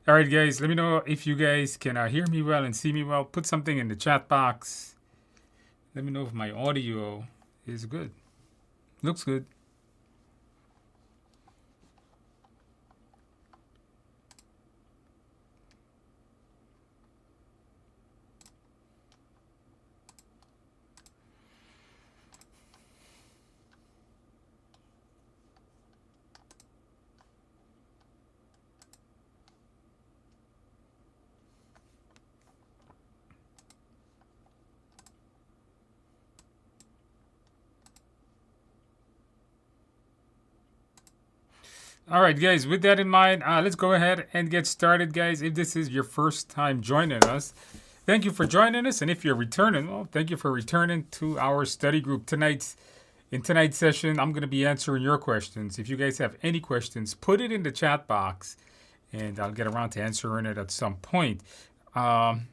All right, guys, let me know if you guys can hear me well and see me well. Put something in the chat box. Let me know if my audio is good. Looks good. All right, guys, with that in mind, let's go ahead and get started, guys. If this is your first time joining us, thank you for joining us. And if you're returning, well, thank you for returning to our study group. In tonight's session, I'm going to be answering your questions. If you guys have any questions, put it in the chat box, and I'll get around to answering it at some point. After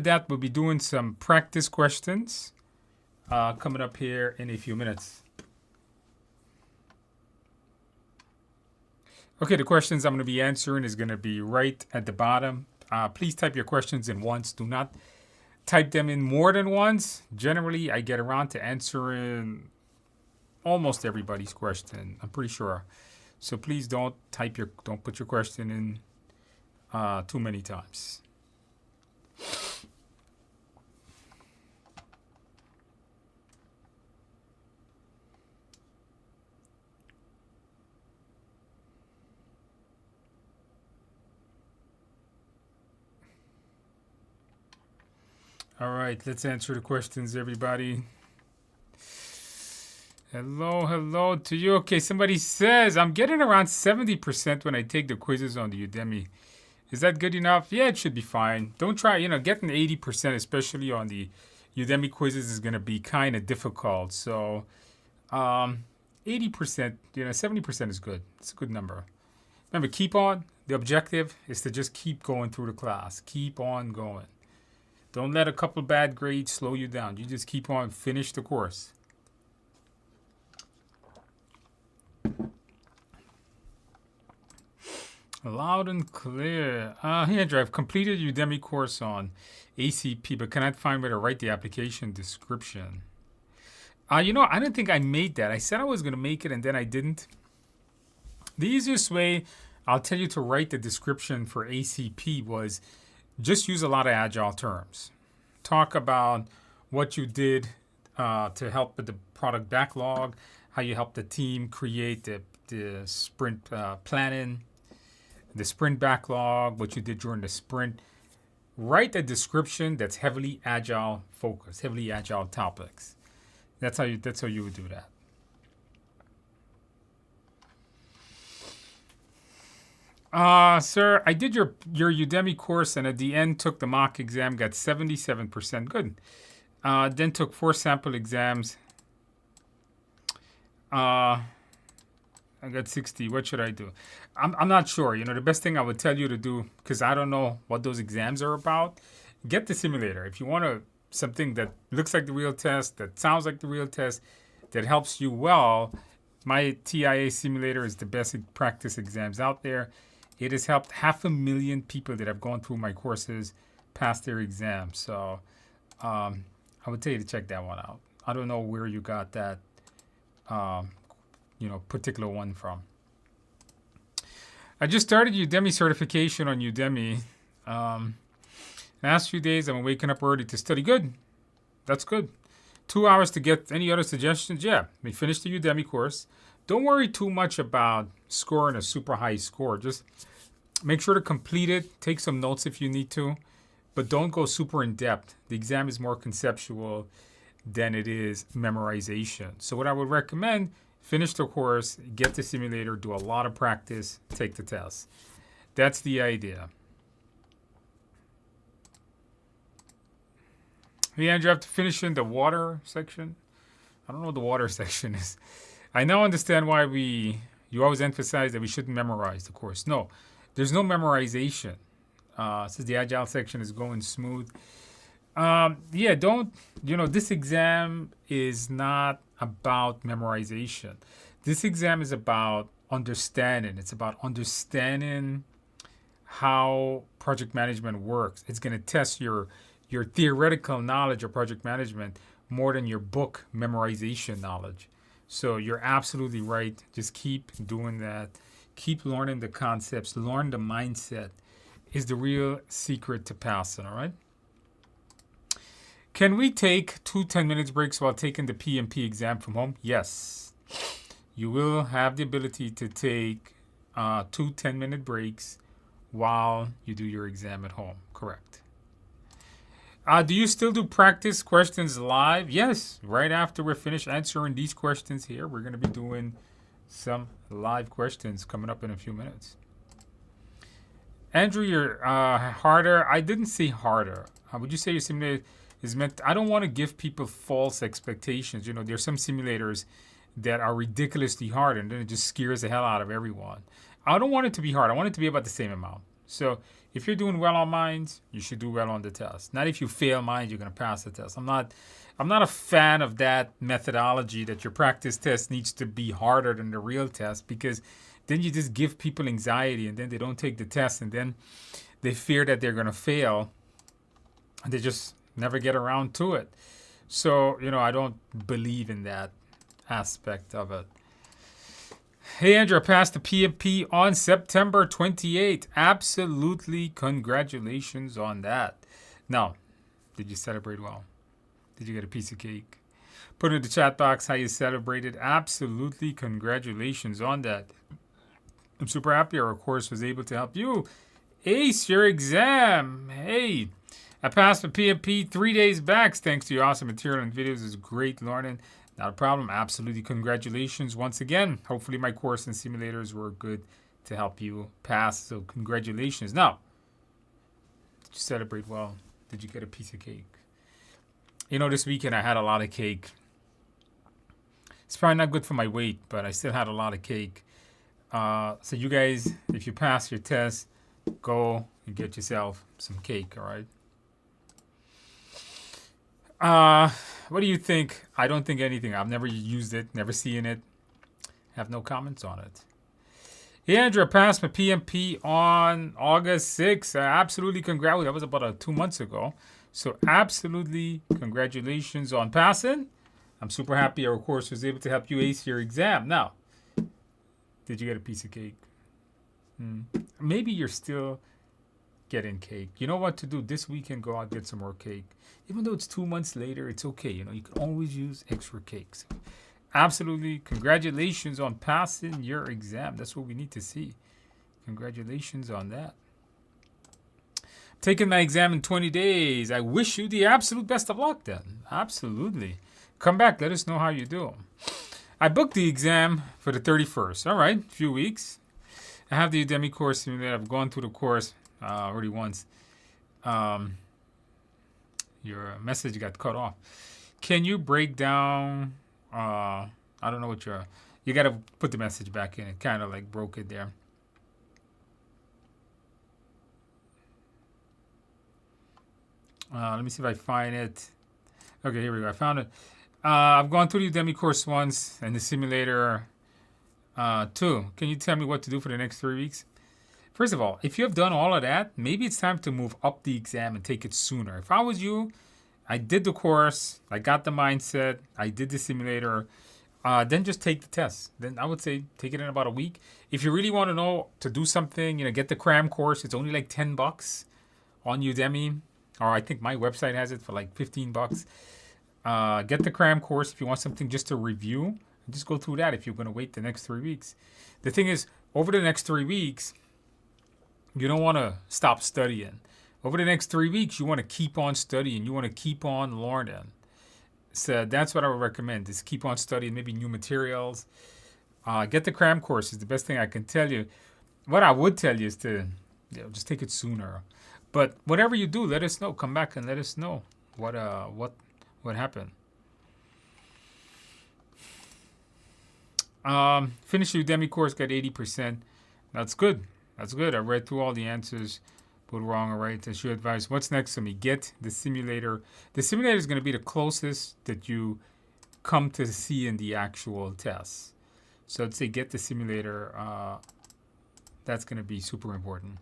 that, we'll be doing some practice questions coming up here in a few minutes. Okay, the questions I'm going to be answering is going to be right at the bottom. Please type your questions in once. Do not type them in more than once. Generally, I get around to answering almost everybody's question. I'm pretty sure. So please don't put your question in too many times. All right, let's answer the questions, everybody. Hello to you. Okay, somebody says, I'm getting around 70% when I take the quizzes on the Udemy. Is that good enough? Yeah, it should be fine. Don't try, getting 80%, especially on the Udemy quizzes, is going to be kind of difficult. So 80%, 70% is good. It's a good number. Remember, keep on. The objective is to just keep going through the class. Keep on going. Don't let a couple bad grades slow you down. You just keep on, finish the course. Loud and clear. Hey, Andrew, I've completed Udemy course on ACP, but cannot find where to write the application description. I don't think I made that. I said I was going to make it, and then I didn't. The easiest way I'll tell you to write the description for ACP was just use a lot of agile terms. Talk about what you did to help with the product backlog, how you helped the team create the sprint planning, the sprint backlog, what you did during the sprint. Write a description that's heavily agile focused, heavily agile topics. That's how you would do that. Sir, I did your Udemy course, and at the end took the mock exam, got 77%. Good. Then took 4 sample exams. I got 60. What should I do? I'm not sure. The best thing I would tell you to do, because I don't know what those exams are about, get the simulator. If you want something that looks like the real test, that sounds like the real test, that helps you well, my TIA simulator is the best practice exams out there. It has helped 500,000 people that have gone through my courses pass their exams. So I would tell you to check that one out. I don't know where you got that particular one from. I just started Udemy certification on Udemy. Last few days I've been waking up early to study. Good. That's good. 2 hours to get any other suggestions? Yeah. We finished the Udemy course. Don't worry too much about scoring a super high score. Just make sure to complete it. Take some notes if you need to, but don't go super in depth. The exam is more conceptual than it is memorization. So what I would recommend, finish the course, get the simulator, do a lot of practice, take the test. That's the idea. Hey, Andrew, I have to finish in the water section. I don't know what the water section is. I now understand why you always emphasize that we shouldn't memorize the course. No, there's no memorization. Since the agile section is going smooth. This exam is not about memorization. This exam is about understanding. It's about understanding how project management works. It's going to test your theoretical knowledge of project management more than your book memorization knowledge. So you're absolutely right. Just keep doing that. Keep learning the concepts. Learn the mindset is the real secret to passing, all right? Can we take 2 10-minute breaks while taking the PMP exam from home? Yes. You will have the ability to take 2 10-minute breaks while you do your exam at home. Correct. Do you still do practice questions live? Yes. Right after we're finished answering these questions here, we're going to be doing some live questions coming up in a few minutes. Andrew, you're harder. I didn't say harder. Would you say your simulator is meant? I don't want to give people false expectations. You know, there's some simulators that are ridiculously hard, and then it just scares the hell out of everyone. I don't want it to be hard. I want it to be about the same amount. So if you're doing well on mines, you should do well on the test. Not if you fail mines, you're going to pass the test. I'm not a fan of that methodology that your practice test needs to be harder than the real test, because then you just give people anxiety, and then they don't take the test, and then they fear that they're going to fail, and they just never get around to it. So, you know, I don't believe in that aspect of it. Hey, Andrew, I passed the PMP on September 28th. Absolutely, congratulations on that. Now, did you celebrate well? Did you get a piece of cake? Put in the chat box how you celebrated. Absolutely, congratulations on that. I'm super happy our course was able to help you ace your exam. Hey, I passed the PMP 3 days back thanks to your awesome material and videos. It's great learning. Not a problem. Absolutely. Congratulations once again. Hopefully my course and simulators were good to help you pass. So congratulations. Now, did you celebrate well? Did you get a piece of cake? You know, this weekend I had a lot of cake. It's probably not good for my weight, but I still had a lot of cake. So you guys, if you pass your test, go and get yourself some cake, all right? What do you think? I don't think anything. I've never used it, never seen it. Have no comments on it. Yeah, Andrew, I passed my PMP on August 6th. Absolutely congratulations. That was about 2 months ago. So absolutely congratulations on passing. I'm super happy our course was able to help you ace your exam. Now, did you get a piece of cake? Maybe you're still getting cake. You know what to do this weekend? Go out and get some more cake. Even though it's 2 months later, it's okay. You know, you can always use extra cakes. Absolutely. Congratulations on passing your exam. That's what we need to see. Congratulations on that. Taking my exam in 20 days. I wish you the absolute best of luck then. Absolutely. Come back. Let us know how you do. I booked the exam for the 31st. All right. A few weeks. I have the Udemy course. I've gone through the course already once. Your message got cut off. Can you break down? I don't know what you got to put the message back in. It kind of like broke it there. Let me see if I find it. Okay, here we go. I found it. I've gone through the Udemy course once and the simulator too. Can you tell me what to do for the next 3 weeks? First of all, if you have done all of that, maybe it's time to move up the exam and take it sooner. If I was you, I did the course, I got the mindset, I did the simulator, then just take the test. Then I would say take it in about a week. If you really want to know to do something, you know, get the cram course. It's only like $10 on Udemy, or I think my website has it for like $15. Get the cram course if you want something just to review. Just go through that if you're going to wait the next 3 weeks. The thing is, over the next 3 weeks, you don't want to stop studying. Over the next 3 weeks, you want to keep on studying. You want to keep on learning. So that's what I would recommend, is keep on studying, maybe new materials. Get the cram course is the best thing I can tell you. What I would tell you is to just take it sooner. But whatever you do, let us know. Come back and let us know what happened. Finished the Udemy course, got 80%. That's good. That's good. I read through all the answers, put wrong or right. That's your advice. What's next for me? Get the simulator. The simulator is going to be the closest that you come to see in the actual test. So I'd say get the simulator. That's going to be super important.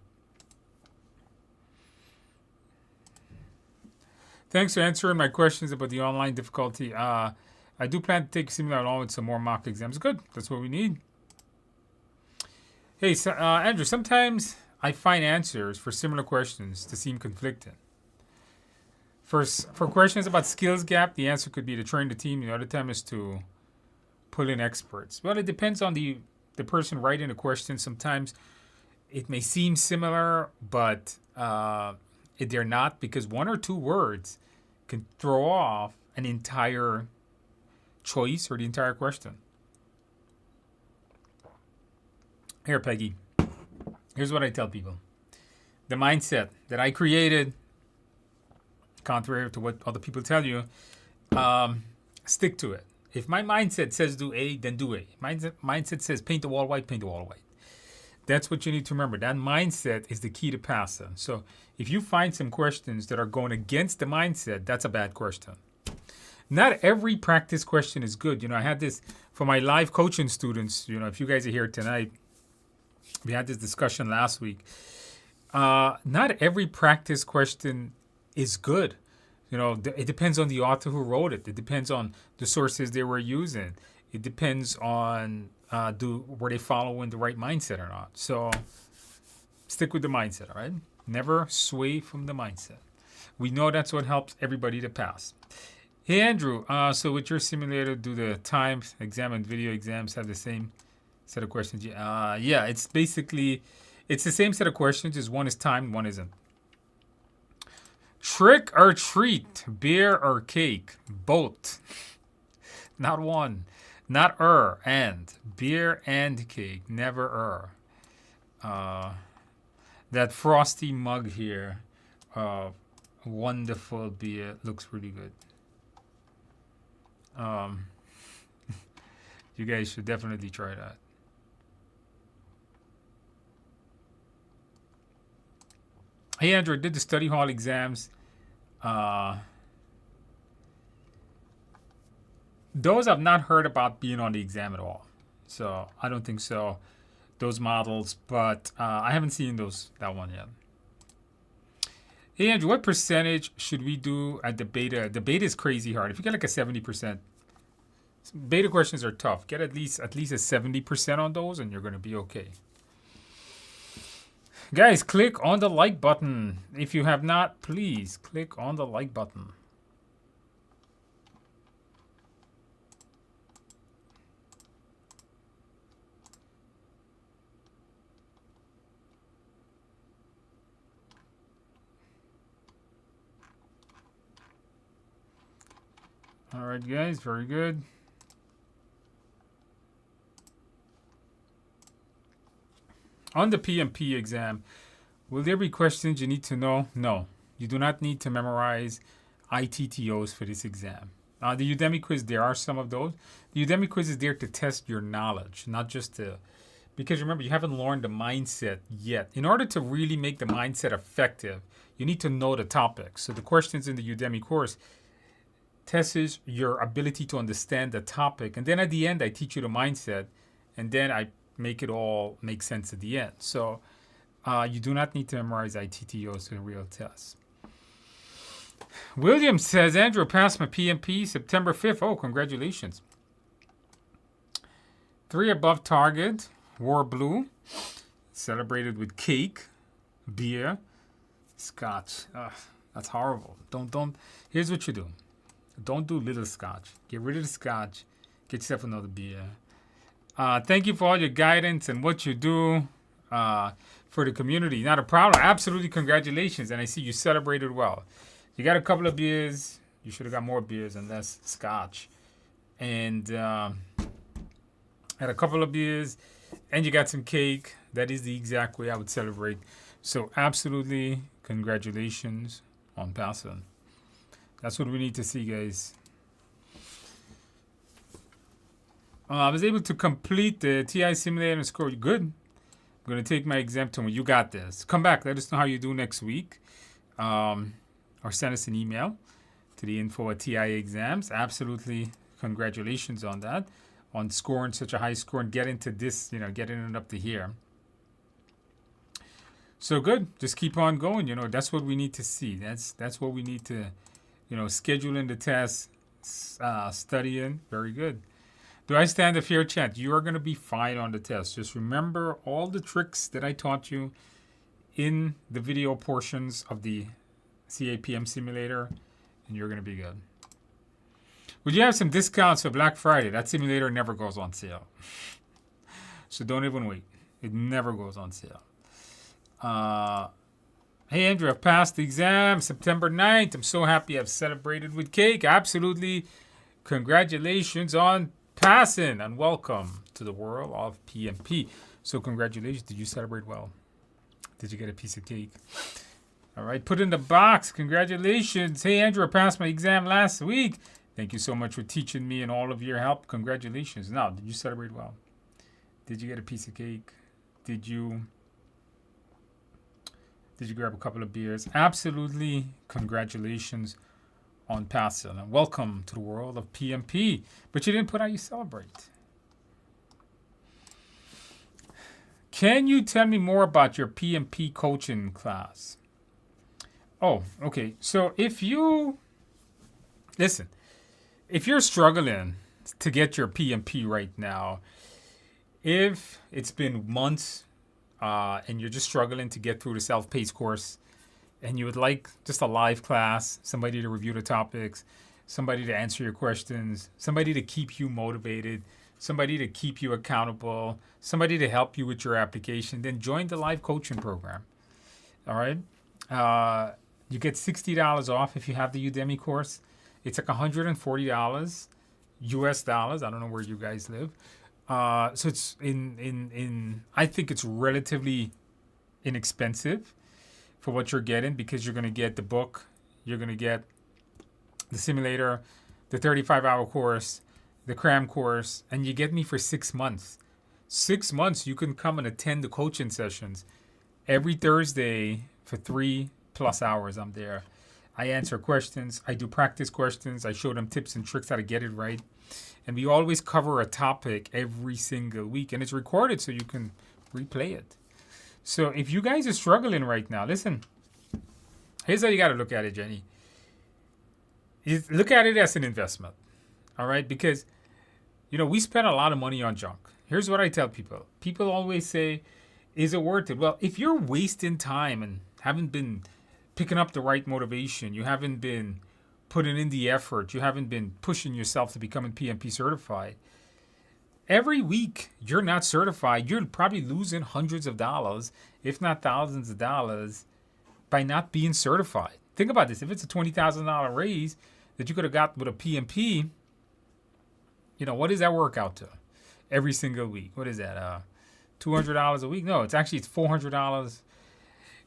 Thanks for answering my questions about the online difficulty. I do plan to take similar along with some more mock exams. Good. That's what we need. Hey, so, Andrew, sometimes I find answers for similar questions to seem conflicting. For questions about skills gap, the answer could be to train the team. The other time is to pull in experts. Well, it depends on the person writing the question. Sometimes it may seem similar, but they're not, because one or two words can throw off an entire choice or the entire question. Here, Peggy. Here's what I tell people. The mindset that I created, contrary to what other people tell you, stick to it. If my mindset says do A, then do A. Mindset says paint the wall white, paint the wall white. That's what you need to remember. That mindset is the key to passing. So if you find some questions that are going against the mindset, that's a bad question. Not every practice question is good. I had this for my live coaching students. If you guys are here tonight, we had this discussion last week. Not every practice question is good. It depends on the author who wrote it. It depends on the sources they were using. It depends on were they following the right mindset or not. So stick with the mindset, all right? Never sway from the mindset. We know that's what helps everybody to pass. Hey, Andrew, so with your simulator, do the timed exam and video exams have the same set of questions? Yeah, it's the same set of questions, just one is timed, one isn't. Trick or treat, beer or cake? Both. Not one. Not and. Beer and cake, never That frosty mug here, wonderful beer, looks really good. You guys should definitely try that. Hey, Andrew, did the study hall exams. Those I've not heard about being on the exam at all. So I don't think so. Those models, but I haven't seen that one yet. Hey, Andrew, what percentage should we do at the beta? The beta is crazy hard. If you get like a 70%, beta questions are tough. Get at least a 70% on those, and you're going to be okay. Guys, click on the like button. If you have not, please click on the like button. All right, guys, very good. On the PMP exam, will there be questions you need to know? No, you do not need to memorize ITTOs for this exam. The Udemy quiz, there are some of those. The Udemy quiz is there to test your knowledge, not just because remember, you haven't learned the mindset yet. In order to really make the mindset effective, you need to know the topics. So the questions in the Udemy course tests your ability to understand the topic. And then at the end, I teach you the mindset, and then I make it all make sense at the end. So you do not need to memorize ITTOs to the real test. William says, Andrew passed my PMP September 5th. Oh, congratulations. 3 above target, wore blue, celebrated with cake, beer, scotch. That's horrible. Don't. Here's what you do. Don't do little scotch. Get rid of the scotch. Get yourself another beer. Thank you for all your guidance and what you do for the community. Not a problem. Absolutely, congratulations. And I see you celebrated well. You got a couple of beers. You should have got more beers and less scotch. And had a couple of beers. And you got some cake. That is the exact way I would celebrate. So absolutely, congratulations on passing. That's what we need to see, guys. I was able to complete the TI simulator and score. Good. I'm going to take my exam tomorrow. You got this. Come back. Let us know how you do next week. Or send us an email to the info@TI exams. Absolutely. Congratulations on that. On scoring such a high score and getting to this, getting it up to here. So good. Just keep on going. That's what we need to see. That's what we need to, scheduling the test, studying. Very good. Do I stand a fair chance? You are going to be fine on the test. Just remember all the tricks that I taught you in the video portions of the CAPM simulator, and you're going to be good. Would you have some discounts for Black Friday? That simulator never goes on sale. So don't even wait. It never goes on sale. Hey, Andrew, I've passed the exam September 9th. I'm so happy I've celebrated with cake. Absolutely. Congratulations on passing and welcome to the world of PMP. So congratulations. Did you celebrate well? Did you get a piece of cake? All right. Put in the box. Congratulations. Hey, Andrew, I passed my exam last week. Thank you so much for teaching me and all of your help. Congratulations. Now, did you celebrate well? Did you get a piece of cake? Did you grab a couple of beers? Absolutely. Congratulations on passing. And welcome to the world of PMP. But you didn't put how you celebrate. Can you tell me more about your PMP coaching class? Oh, okay. So if you're struggling to get your PMP right now, if it's been months and you're just struggling to get through the self-paced course and you would like just a live class, somebody to review the topics, somebody to answer your questions, somebody to keep you motivated, somebody to keep you accountable, somebody to help you with your application, then join the live coaching program. All right? You get $60 off if you have the Udemy course. It's like $140 US dollars. I don't know where you guys live. So it's I think it's relatively inexpensive for what you're getting, because you're going to get the book, you're going to get the simulator, the 35-hour course, the cram course, and you get me for 6 months. 6 months, you can come and attend the coaching sessions every Thursday for 3+ hours. I'm there. I answer questions. I do practice questions. I show them tips and tricks how to get it right. And we always cover a topic every single week. And it's recorded so you can replay it. So if you guys are struggling right now, listen. Here's how you got to look at it, Jenny. Look at it as an investment. All right? Because, we spend a lot of money on junk. Here's what I tell people. People always say, is it worth it? Well, if you're wasting time and haven't been picking up the right motivation, you haven't been putting in the effort, you haven't been pushing yourself to becoming PMP certified, every week you're not certified, you're probably losing hundreds of dollars, if not thousands of dollars, by not being certified. Think about this. If it's a $20,000 raise that you could have got with a PMP, what does that work out to every single week? What is that? $200 a week? No, it's $400.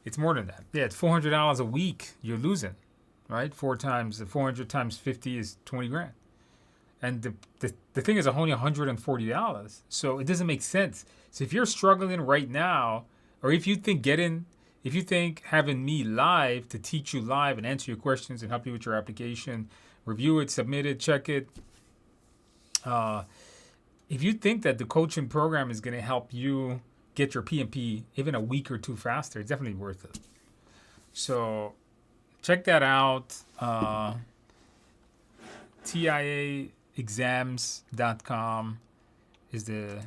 It's more than that. Yeah, it's $400 a week you're losing, right? 400 times 50 is 20 grand. And the thing is only $140. So it doesn't make sense. So if you're struggling right now, or if you think having me live to teach you live and answer your questions and help you with your application, review it, submit it, check it, if you think that the coaching program is going to help you get your PMP even a week or two faster, it's definitely worth it. So check that out. TIAexams.com is the...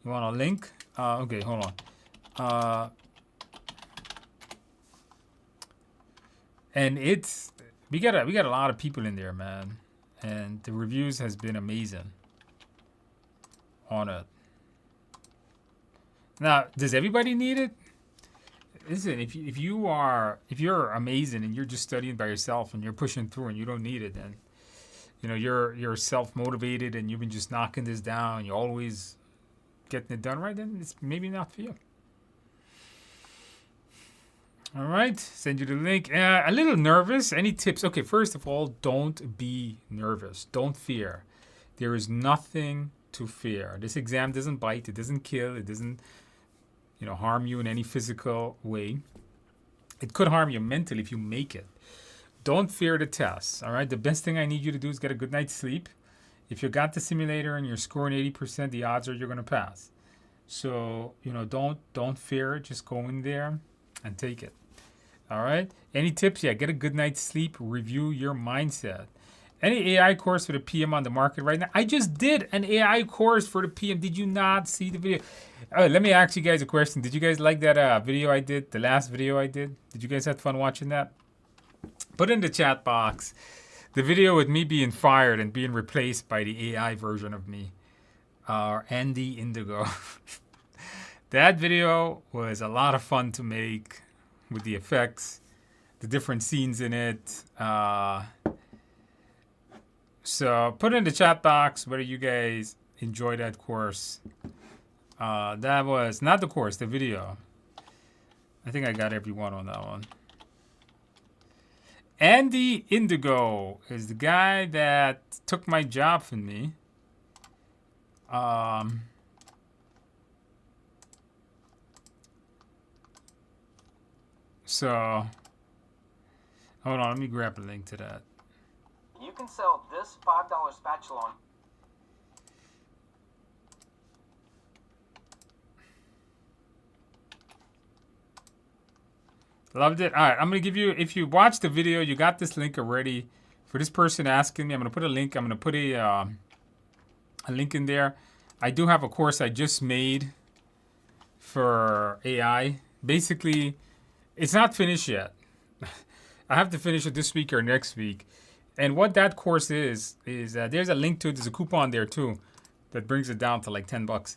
You want a link? Okay, hold on. And we got a lot of people in there, man. And the reviews has been amazing on it. Now, does everybody need it? Listen, if you're amazing and you're just studying by yourself and you're pushing through and you don't need it, then you're self-motivated and you've been just knocking this down, you're always getting it done right, then it's maybe not for you. All right, send you the link. A little nervous. Any tips? Okay, first of all, don't be nervous. Don't fear. There is nothing to fear. This exam doesn't bite. It doesn't kill. It doesn't harm you in any physical way. It could harm you mentally if you make it. Don't fear the test, all right? The best thing I need you to do is get a good night's sleep. If you got the simulator and you're scoring 80%, the odds are you're going to pass. So, don't fear it. Just go in there and take it. All right. Any tips? Yeah, get a good night's sleep. Review your mindset. Any AI course for the PM on the market right now? I just did an AI course for the PM. Did you not see the video? Let me ask you guys a question. Did you guys like that video I did? The last video I did? Did you guys have fun watching that? Put in the chat box the video with me being fired and being replaced by the AI version of me. Andy Indigo. That video was a lot of fun to make with the effects, the different scenes in it. So put in the chat box whether you guys enjoyed that course. That was not the course, the video. I think I got everyone on that one. Andy Indigo is the guy that took my job from me. So, hold on, let me grab a link to that. You can sell this $5 spatula on. Loved it. All right, I'm going to give you, if you watched the video, you got this link already. For this person asking me, I'm going to put a link. I'm going to put a link in there. I do have a course I just made for AI. Basically, it's not finished yet. I have to finish it this week or next week. And what that course is there's a link to it. There's a coupon there too that brings it down to like $10.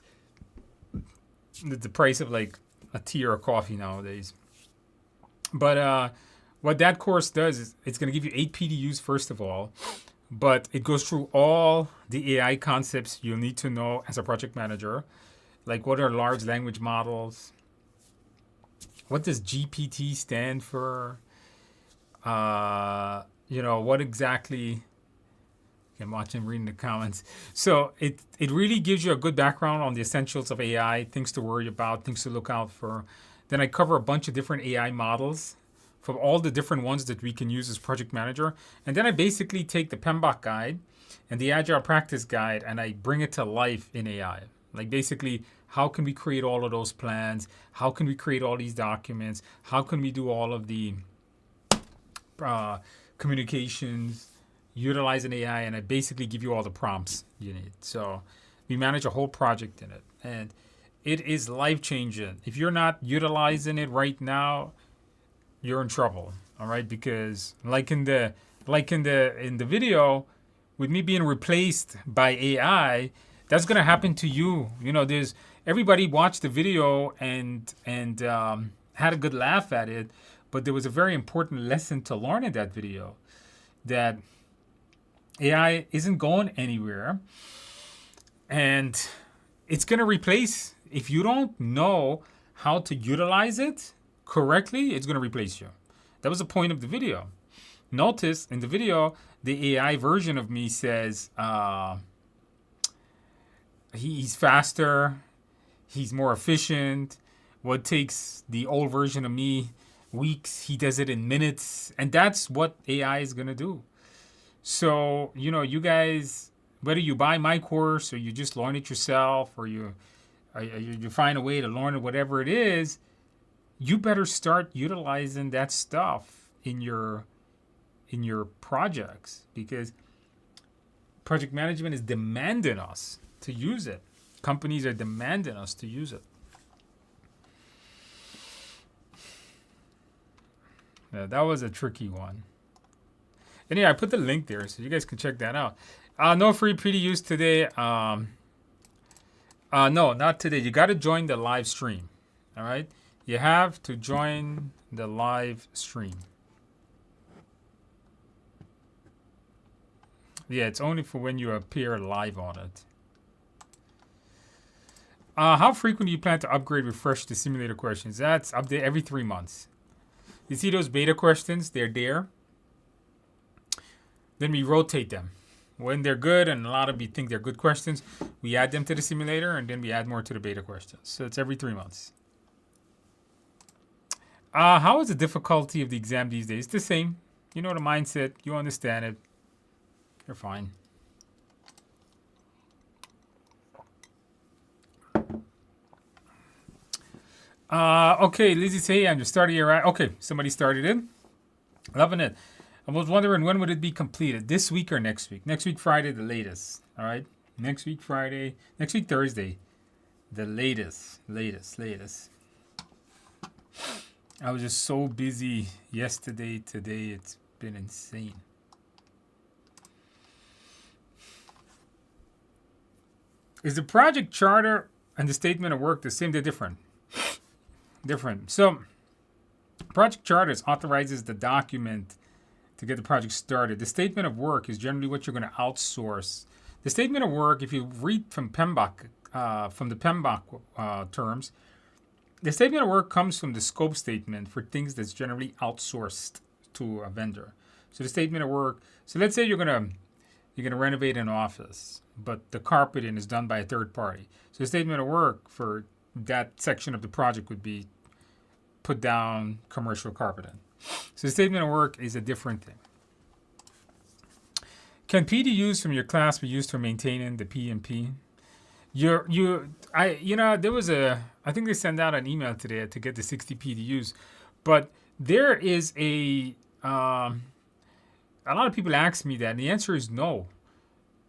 The price of like a tea or a coffee nowadays. But what that course does is it's going to give you 8 PDUs first of all, but it goes through all the AI concepts you'll need to know as a project manager, like what are large language models, what does GPT stand for, what exactly. I'm reading the comments. So it really gives you a good background on the essentials of AI, things to worry about, things to look out for. Then I cover a bunch of different AI models from all the different ones that we can use as project manager. And then I basically take the PMBOK guide and the Agile Practice Guide and I bring it to life in AI. Like basically, how can we create all of those plans? How can we create all these documents? How can we do all of the communications, utilize an AI? And I basically give you all the prompts you need. So we manage a whole project in it. And it is life-changing. If you're not utilizing it right now, you're in trouble. All right, because like in the video, with me being replaced by AI, that's gonna happen to you. There's everybody watched the video and had a good laugh at it, but there was a very important lesson to learn in that video, that AI isn't going anywhere, and it's gonna replace. If you don't know how to utilize it correctly, it's going to replace you. That was the point of the video. Notice in the video, the AI version of me says he's faster, he's more efficient. What takes the old version of me weeks, he does it in minutes. And that's what AI is going to do. So, you guys, whether you buy my course or you just learn it yourself or you find a way to learn it, whatever it is, you better start utilizing that stuff in your projects, because project management is demanding us to use it. Companies are demanding us to use it. Yeah, that was a tricky one. And yeah, I put the link there so you guys can check that out. No free PDUs today. No, not today. You got to join the live stream. All right? You have to join the live stream. Yeah, it's only for when you appear live on it. How frequent do you plan to upgrade, refresh the simulator questions? That's update every 3 months. You see those beta questions? They're there. Then we rotate them. When they're good, and a lot of you think they're good questions, we add them to the simulator, and then we add more to the beta questions. So it's every 3 months. How is the difficulty of the exam these days? It's the same. You know the mindset. You understand it. You're fine. Okay, Lizzie say Andrew started your right. Okay, somebody started it. Loving it. I was wondering when would it be completed? This week or next week? Next week Friday, the latest. All right. Next week Friday. Next week Thursday, the latest. I was just so busy yesterday, today. It's been insane. Is the project charter and the statement of work the same? They're different. Different. So, project charter authorizes the document to get the project started. The statement of work is generally what you're going to outsource. The statement of work, if you read from PMBOK, from the PMBOK terms, the statement of work comes from the scope statement for things that's generally outsourced to a vendor. So the statement of work. So let's say you're gonna renovate an office, but the carpeting is done by a third party. So the statement of work for that section of the project would be put down commercial carpeting. So the statement of work is a different thing. Can PDUs from your class be used for maintaining the PMP? There was I think they sent out an email today to get the 60 PDUs, but there is a lot of people ask me that, and the answer is no.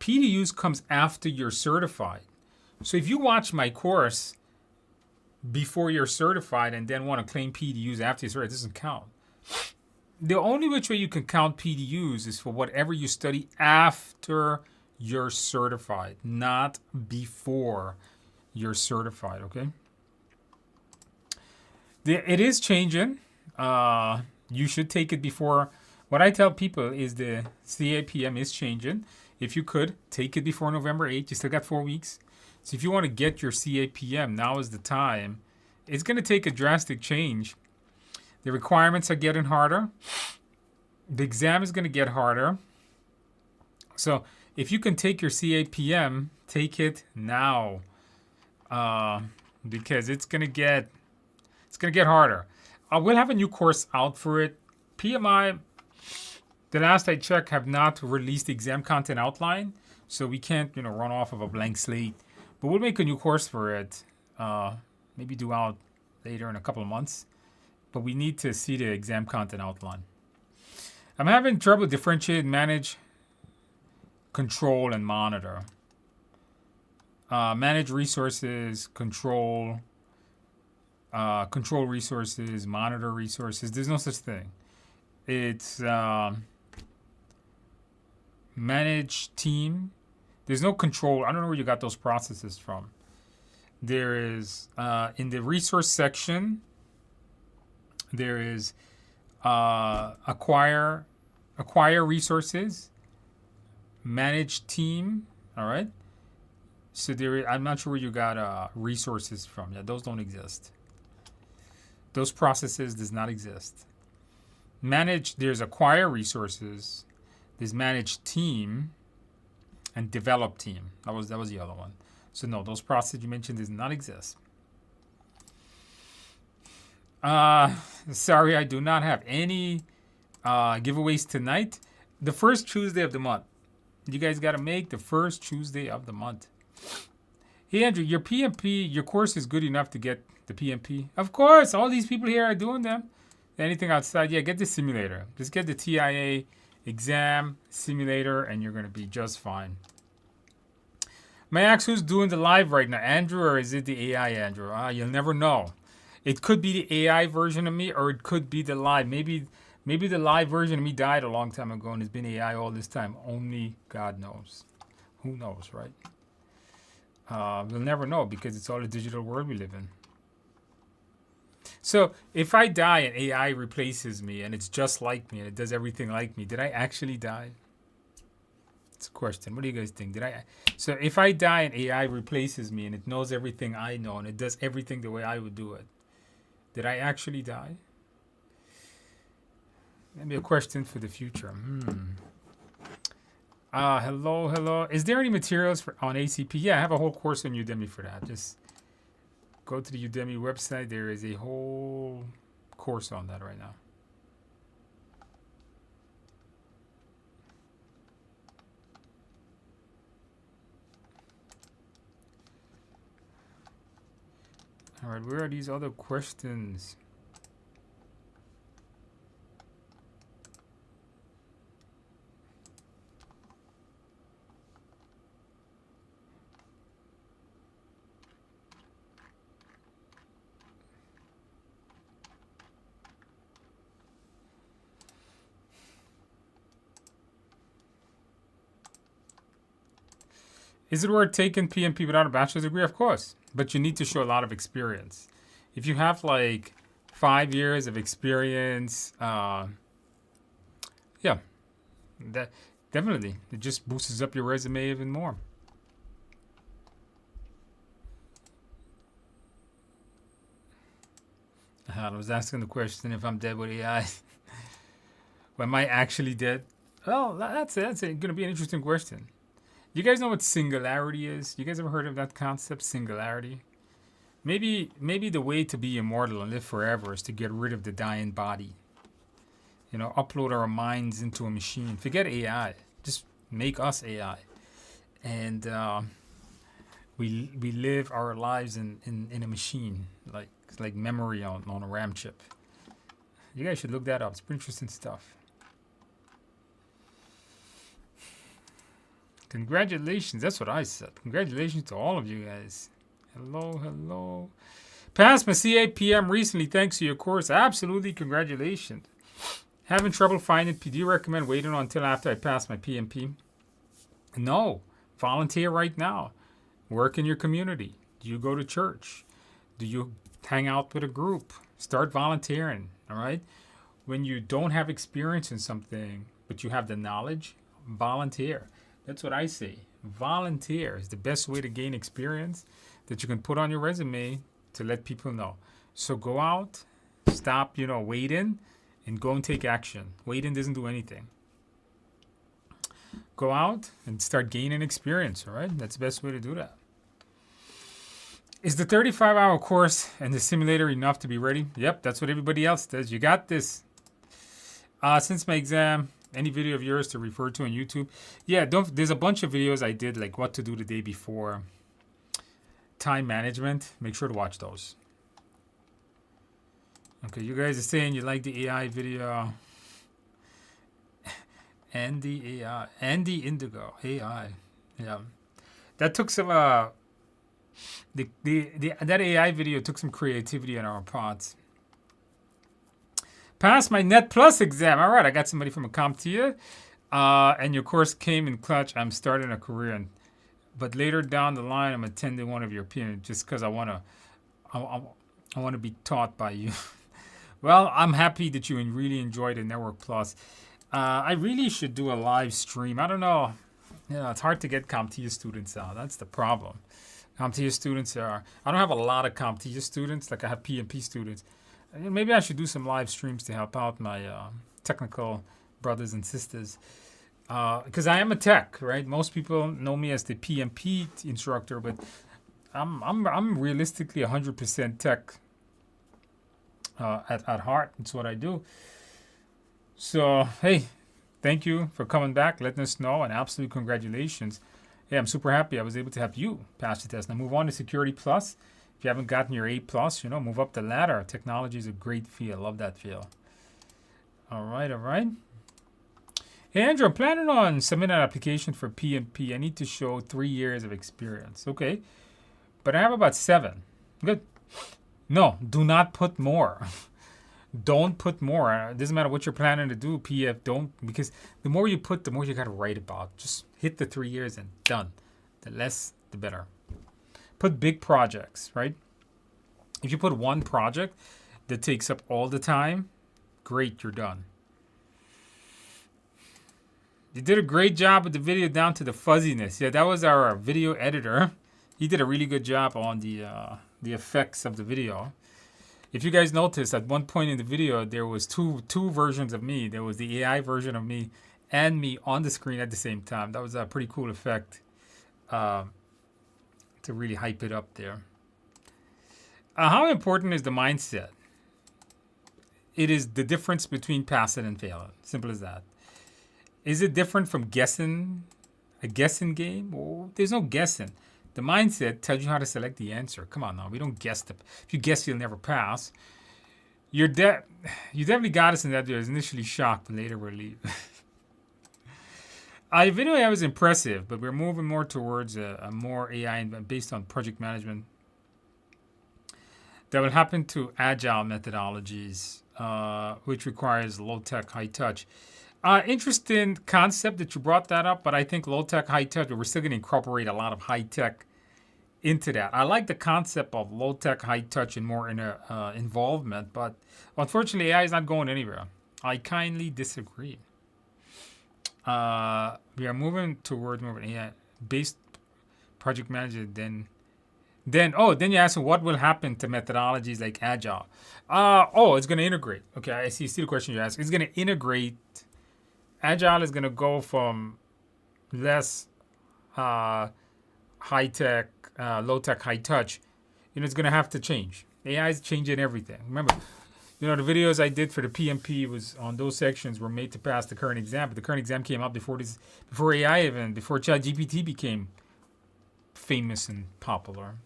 PDUs comes after you're certified. So if you watch my course before you're certified and then want to claim PDUs after you're certified, it doesn't count. The only which way you can count PDUs is for whatever you study after you're certified, not before you're certified, okay? It is changing. You should take it before. What I tell people is the CAPM is changing. If you could, take it before November 8th. You still got 4 weeks. So if you want to get your CAPM, now is the time. It's going to take a drastic change. The requirements are getting harder. The exam is going to get harder. So if you can take your CAPM, take it now, because it's gonna get harder. We'll have a new course out for it. PMI, the last I checked, have not released the exam content outline, so we can't run off of a blank slate. But we'll make a new course for it. Maybe due out later in a couple of months. But we need to see the exam content outline. I'm having trouble differentiating manage, control, and monitor. Manage resources, control resources, monitor resources. There's no such thing. It's manage team. There's no control. I don't know where you got those processes from. There is, in the resource section, there is acquire resources, manage team. All right. So I'm not sure where you got resources from. Yeah, those don't exist. Those processes does not exist. There's acquire resources, there's manage team, and develop team. That was the other one. So no, those processes you mentioned does not exist. Sorry, I do not have any giveaways tonight. The first Tuesday of the month. You guys got to make the first Tuesday of the month. Hey, Andrew, your PMP, your course is good enough to get the PMP? Of course, all these people here are doing them. Anything outside, yeah, get the simulator. Just get the TIA exam simulator, and you're going to be just fine. May I ask who's doing the live right now, Andrew, or is it the AI Andrew? You'll never know. It could be the AI version of me, or it could be the live. Maybe the live version of me died a long time ago and it's been AI all this time. Only God knows. Who knows, right? We'll never know because it's all a digital world we live in. So if I die and AI replaces me and it's just like me and it does everything like me, did I actually die? It's a question. What do you guys think? So if I die and AI replaces me and it knows everything I know and it does everything the way I would do it, did I actually die? Maybe a question for the future. Hello. Is there any materials on ACP? Yeah, I have a whole course on Udemy for that. Just go to the Udemy website. There is a whole course on that right now. All right, where are these other questions? Is it worth taking PMP without a bachelor's degree? Of course, but you need to show a lot of experience. If you have like 5 years of experience, yeah, that definitely it just boosts up your resume even more. I was asking the question if I'm dead with AI. Well, am I actually dead? Well, that's going to be an interesting question. You guys know what singularity is? You guys ever heard of that concept, singularity? Maybe the way to be immortal and live forever is to get rid of the dying body. You know, upload our minds into a machine. Forget AI. Just make us AI. And we live our lives in a machine, like memory on a RAM chip. You guys should look that up. It's pretty interesting stuff. Congratulations. That's what I said. Congratulations to all of you guys. Hello, hello. Passed my CAPM recently thanks to your course. Absolutely, congratulations. Having trouble finding do you recommend waiting until after I pass my PMP? No. Volunteer right now. Work in your community. Do you go to church? Do you hang out with a group? Start volunteering, all right? When you don't have experience in something, but you have the knowledge, volunteer. That's what I say. Volunteer is the best way to gain experience that you can put on your resume to let people know. So go out, stop, waiting, and go and take action. Waiting doesn't do anything. Go out and start gaining experience, all right? That's the best way to do that. Is the 35-hour course and the simulator enough to be ready? Yep, that's what everybody else does. You got this. Since my exam, any video of yours to refer to on YouTube? Yeah, there's a bunch of videos I did, like what to do the day before. Time management. Make sure to watch those. Okay, you guys are saying you like the AI video. Andy AI. Andy Indigo. AI. Yeah. That took some that AI video took some creativity on our parts. Passed my Net Plus exam. All right, I got somebody from a CompTIA. And your course came in clutch. I'm starting a career, but later down the line, I'm attending one of your PMP just because I want to be taught by you. Well, I'm happy that you really enjoyed the Network Plus. I really should do a live stream. I don't know. It's hard to get CompTIA students out. That's the problem. CompTIA students I don't have a lot of CompTIA students. Like I have PMP students. Maybe I should do some live streams to help out my technical brothers and sisters. Because I am a tech, right? Most people know me as the PMP instructor, but I'm realistically 100% tech at heart. That's what I do. So, hey, thank you for coming back, letting us know, and absolute congratulations. Hey, I'm super happy I was able to help you pass the test. Now move on to Security Plus. If you haven't gotten your A+, move up the ladder. Technology is a great field. Love that field. All right, all right. Hey, Andrew, I'm planning on submitting an application for PMP. I need to show 3 years of experience. Okay, but I have about 7. Good. No, do not put more. Don't put more. It doesn't matter what you're planning to do, don't, because the more you put, the more you got to write about. Just hit the 3 years and done. The less, the better. Put big projects, right? If you put one project that takes up all the time, great, you're done. You did a great job with the video down to the fuzziness. Yeah, that was our video editor. He did a really good job on the effects of the video. If you guys noticed, at one point in the video, there was two versions of me. There was the AI version of me and me on the screen at the same time. That was a pretty cool effect to really hype it up there. How important is the mindset? It is the difference between passing and failing. Simple as that. Is it different from guessing? A guessing game? Well, there's no guessing. The mindset tells you how to select the answer. Come on now, we don't guess. If you guess, you'll never pass. You definitely got us in that. I was initially shocked, but later relieved. Video AI was impressive, but we're moving more towards a more AI based on project management that will happen to agile methodologies, which requires low-tech, high-touch. Interesting concept that you brought that up, but I think low-tech, high-touch, but we're still going to incorporate a lot of high-tech into that. I like the concept of low-tech, high-touch, and more involvement, but unfortunately, AI is not going anywhere. I kindly disagree. We are moving towards more AI-based project management then you ask what will happen to methodologies like Agile. It's going to integrate. Okay, I see the question you asked. It's going to integrate. Agile is going to go from less high-tech, low-tech, high-touch. It's going to have to change. AI is changing everything. Remember, the videos I did for the PMP was on those sections were made to pass the current exam. But the current exam came out before AI even, before ChatGPT became famous and popular.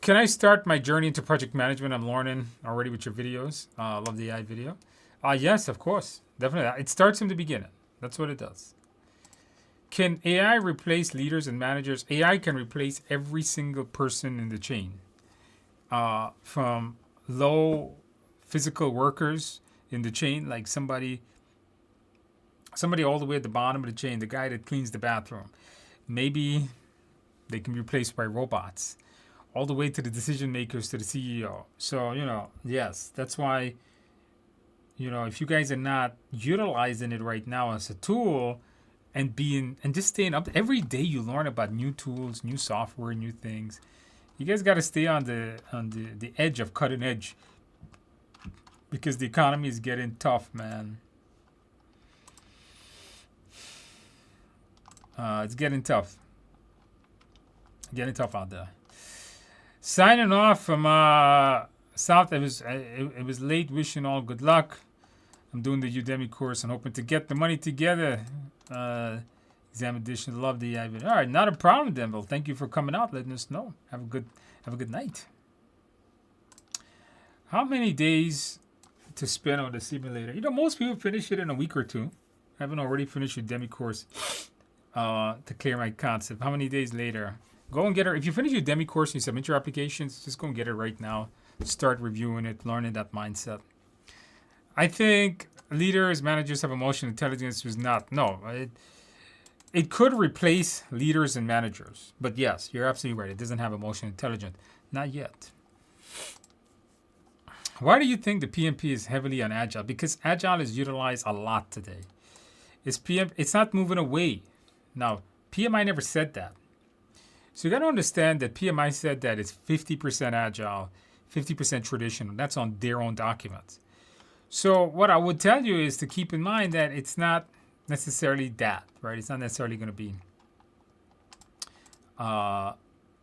Can I start my journey into project management? I'm learning already with your videos. Love the AI video. Yes, of course. Definitely. It starts from the beginning. That's what it does. Can AI replace leaders and managers? AI can replace every single person in the chain. From low physical workers in the chain, like somebody all the way at the bottom of the chain, the guy that cleans the bathroom. Maybe they can be replaced by robots. All the way to the decision makers, to the CEO. So, yes, that's why, if you guys are not utilizing it right now as a tool and just staying up, every day you learn about new tools, new software, new things. You guys got to stay on the edge of cutting edge because the economy is getting tough, man. It's getting tough. Getting tough out there. Signing off from South. It was late. Wishing all good luck. I'm doing the Udemy course and hoping to get the money together. Exam edition. Love the video. All right, not a problem, then. Well, thank you for coming out, letting us know. Have a good night. How many days to spend on the simulator? Most people finish it in a week or two. I haven't already finished your Udemy course to clear my concept. How many days later? Go and get it. If you finish your Udemy course and you submit your applications, just go and get it right now. Start reviewing it, learning that mindset. I think leaders, managers have emotional intelligence was not. No, it could replace leaders and managers. But yes, you're absolutely right. It doesn't have emotional intelligence. Not yet. Why do you think the PMP is heavily on Agile? Because Agile is utilized a lot today. It's not moving away. Now, PMI never said that. So you got to understand that PMI said that it's 50% Agile, 50% traditional. That's on their own documents. So what I would tell you is to keep in mind that it's not necessarily that, right? It's not necessarily going to be.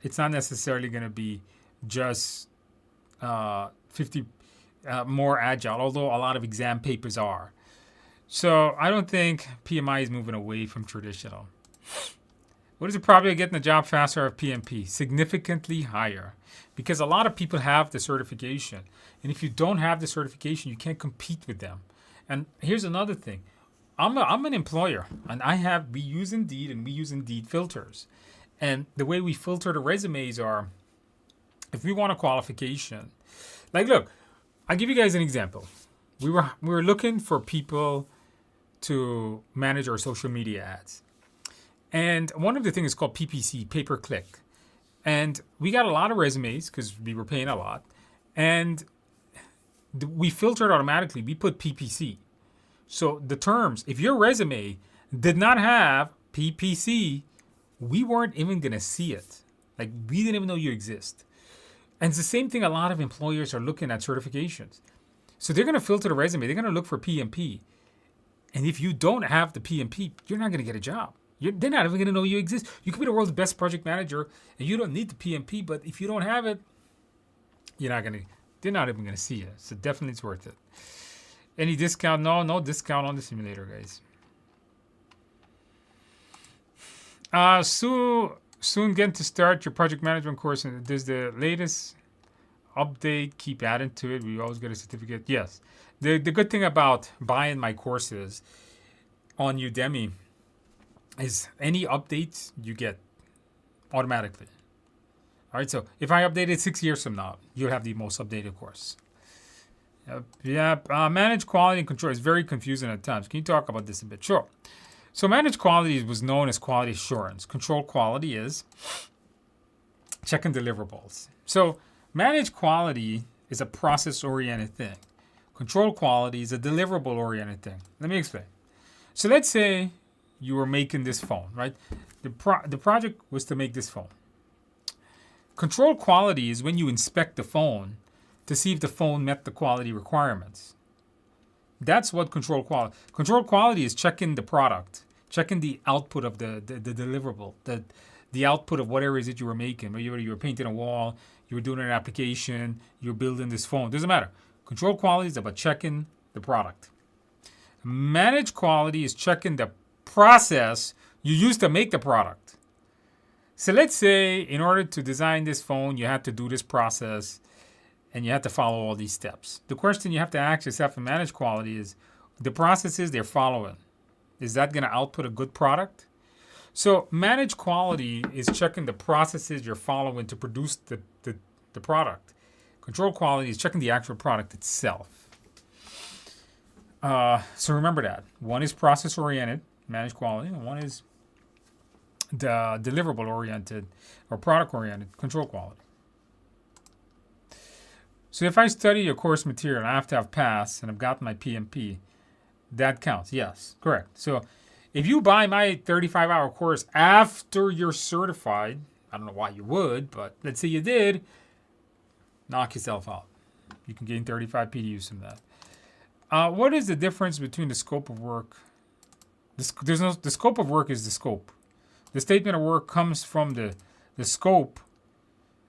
It's not necessarily going to be just 50 more Agile, although a lot of exam papers are. So I don't think PMI is moving away from traditional. What is the probability of getting a job faster of PMP? Significantly higher. Because a lot of people have the certification. And if you don't have the certification, you can't compete with them. And here's another thing. I'm an employer. And we use Indeed and we use Indeed filters. And the way we filter the resumes are, if we want a qualification. Like, look, I'll give you guys an example. We were looking for people to manage our social media ads. And one of the things is called PPC, pay-per-click. And we got a lot of resumes because we were paying a lot. And we filtered automatically. We put PPC. So the terms, if your resume did not have PPC, we weren't even going to see it. Like, we didn't even know you exist. And it's the same thing a lot of employers are looking at certifications. So they're going to filter the resume. They're going to look for PMP. And if you don't have the PMP, you're not going to get a job. They're not even going to know you exist. You could be the world's best project manager, and you don't need the PMP. But if you don't have it, they're not even going to see it. So definitely it's worth it. Any discount? No discount on the simulator, guys. Soon getting to start your project management course, and does the latest update keep adding to it? We always get a certificate. Yes. The good thing about buying my courses on Udemy is any updates you get automatically. All right, so if I update it 6 years from now, you'll have the most updated course. Manage quality and control is very confusing at times. Can you talk about this a bit? Sure. So managed quality was known as quality assurance. Control quality is checking deliverables. So managed quality is a process-oriented thing. Control quality is a deliverable-oriented thing. Let me explain. So let's say you were making this phone, right? The project was to make this phone. Control quality is when you inspect the phone to see if the phone met the quality requirements. That's what control quality. Control quality is checking the product, checking the output of the deliverable, the output of whatever it is that you were making. Whether you were painting a wall, you were doing an application, you were building this phone. Doesn't matter. Control quality is about checking the product. Managed quality is checking the process you used to make the product. So let's say in order to design this phone, you had to do this process and you have to follow all these steps. The question you have to ask yourself in managed quality is the processes they're following. Is that going to output a good product? So managed quality is checking the processes you're following to produce the product. Control quality is checking the actual product itself. So remember that. One is process-oriented, managed quality, and one is the deliverable-oriented or product-oriented, control quality. So if I study your course material and I have to have passed and I've got my PMP, that counts. Yes, correct. So if you buy my 35-hour course after you're certified, I don't know why you would, but let's say you did, knock yourself out. You can gain 35 PDUs from that. What is the difference between the scope of work? The scope of work is the scope. The statement of work comes from the scope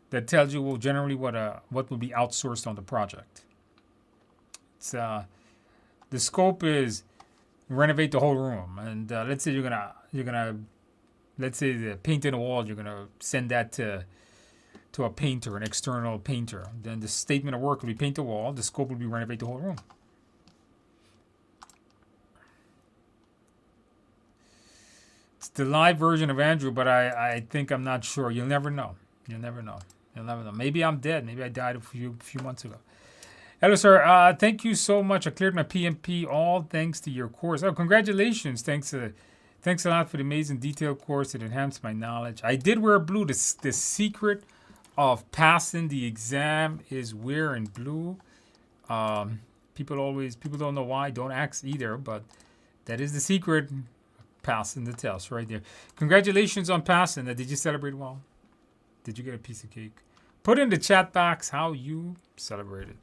that tells you generally what will be outsourced on the project. It's the scope is renovate the whole room, and let's say you're gonna let's say the painting a wall, you're gonna send that to a painter, an external painter. Then the statement of work will be paint the wall. The scope will be renovate the whole room. It's the live version of Andrew, but I think I'm not sure. You'll never know. You'll never know. You'll never know. Maybe I'm dead. Maybe I died a few months ago. Hello, sir. Thank you so much. I cleared my PMP, all thanks to your course. Oh, congratulations. Thanks a lot for the amazing detailed course. It enhanced my knowledge. I did wear blue. The secret of passing the exam is wearing blue. People don't know why. Don't ask either, but that is the secret. Passing the test right there. Congratulations on passing. Did you celebrate well? Did you get a piece of cake? Put in the chat box how you celebrated.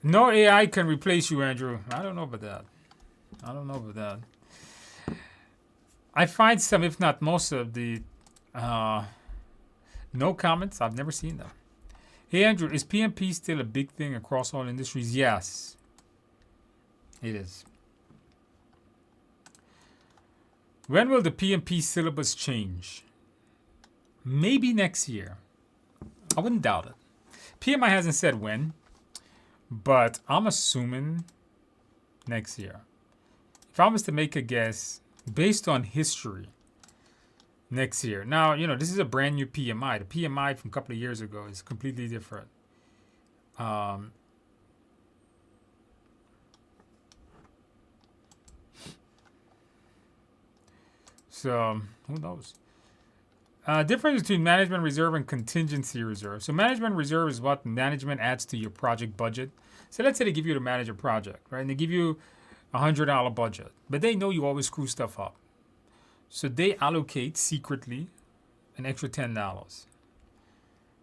No AI can replace you, Andrew. I don't know about that. I find some, if not most of the no comments. I've never seen them. Hey, Andrew, is PMP still a big thing across all industries? Yes, it is. When will the PMP syllabus change? Maybe next year. I wouldn't doubt it. PMI hasn't said when, but I'm assuming next year. If I was to make a guess, based on history, next year. Now, this is a brand new PMI. The PMI from a couple of years ago is completely different. So, who knows? Difference between management reserve and contingency reserve. So management reserve is what management adds to your project budget. So let's say they give you to manage a project, right? And they give you $100 budget, but they know you always screw stuff up. So they allocate secretly an extra $10.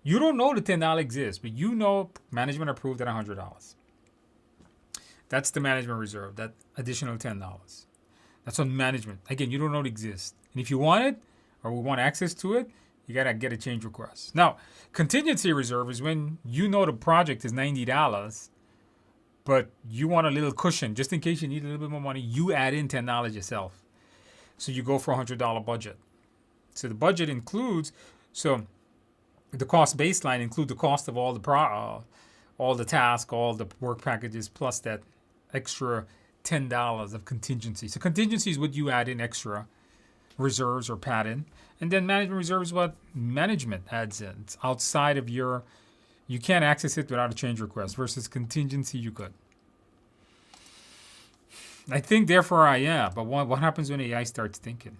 You don't know the $10 exists, but you know management approved at $100. That's the management reserve, that additional $10. That's on management. Again, you don't know it exists. And if you want it, or we want access to it, you got to get a change request. Now, contingency reserve is when you know the project is $90, but you want a little cushion. Just in case you need a little bit more money, you add in $10 yourself. So you go for $100 budget. So the budget includes, so the cost baseline includes the cost of all the task, all the work packages, plus that extra $10 of contingency. So contingency is what you add in extra reserves or pad in, and then management reserves is what management adds in. It's outside of your, you can't access it without a change request. Versus contingency, you could. I think therefore I am, but what happens when AI starts thinking?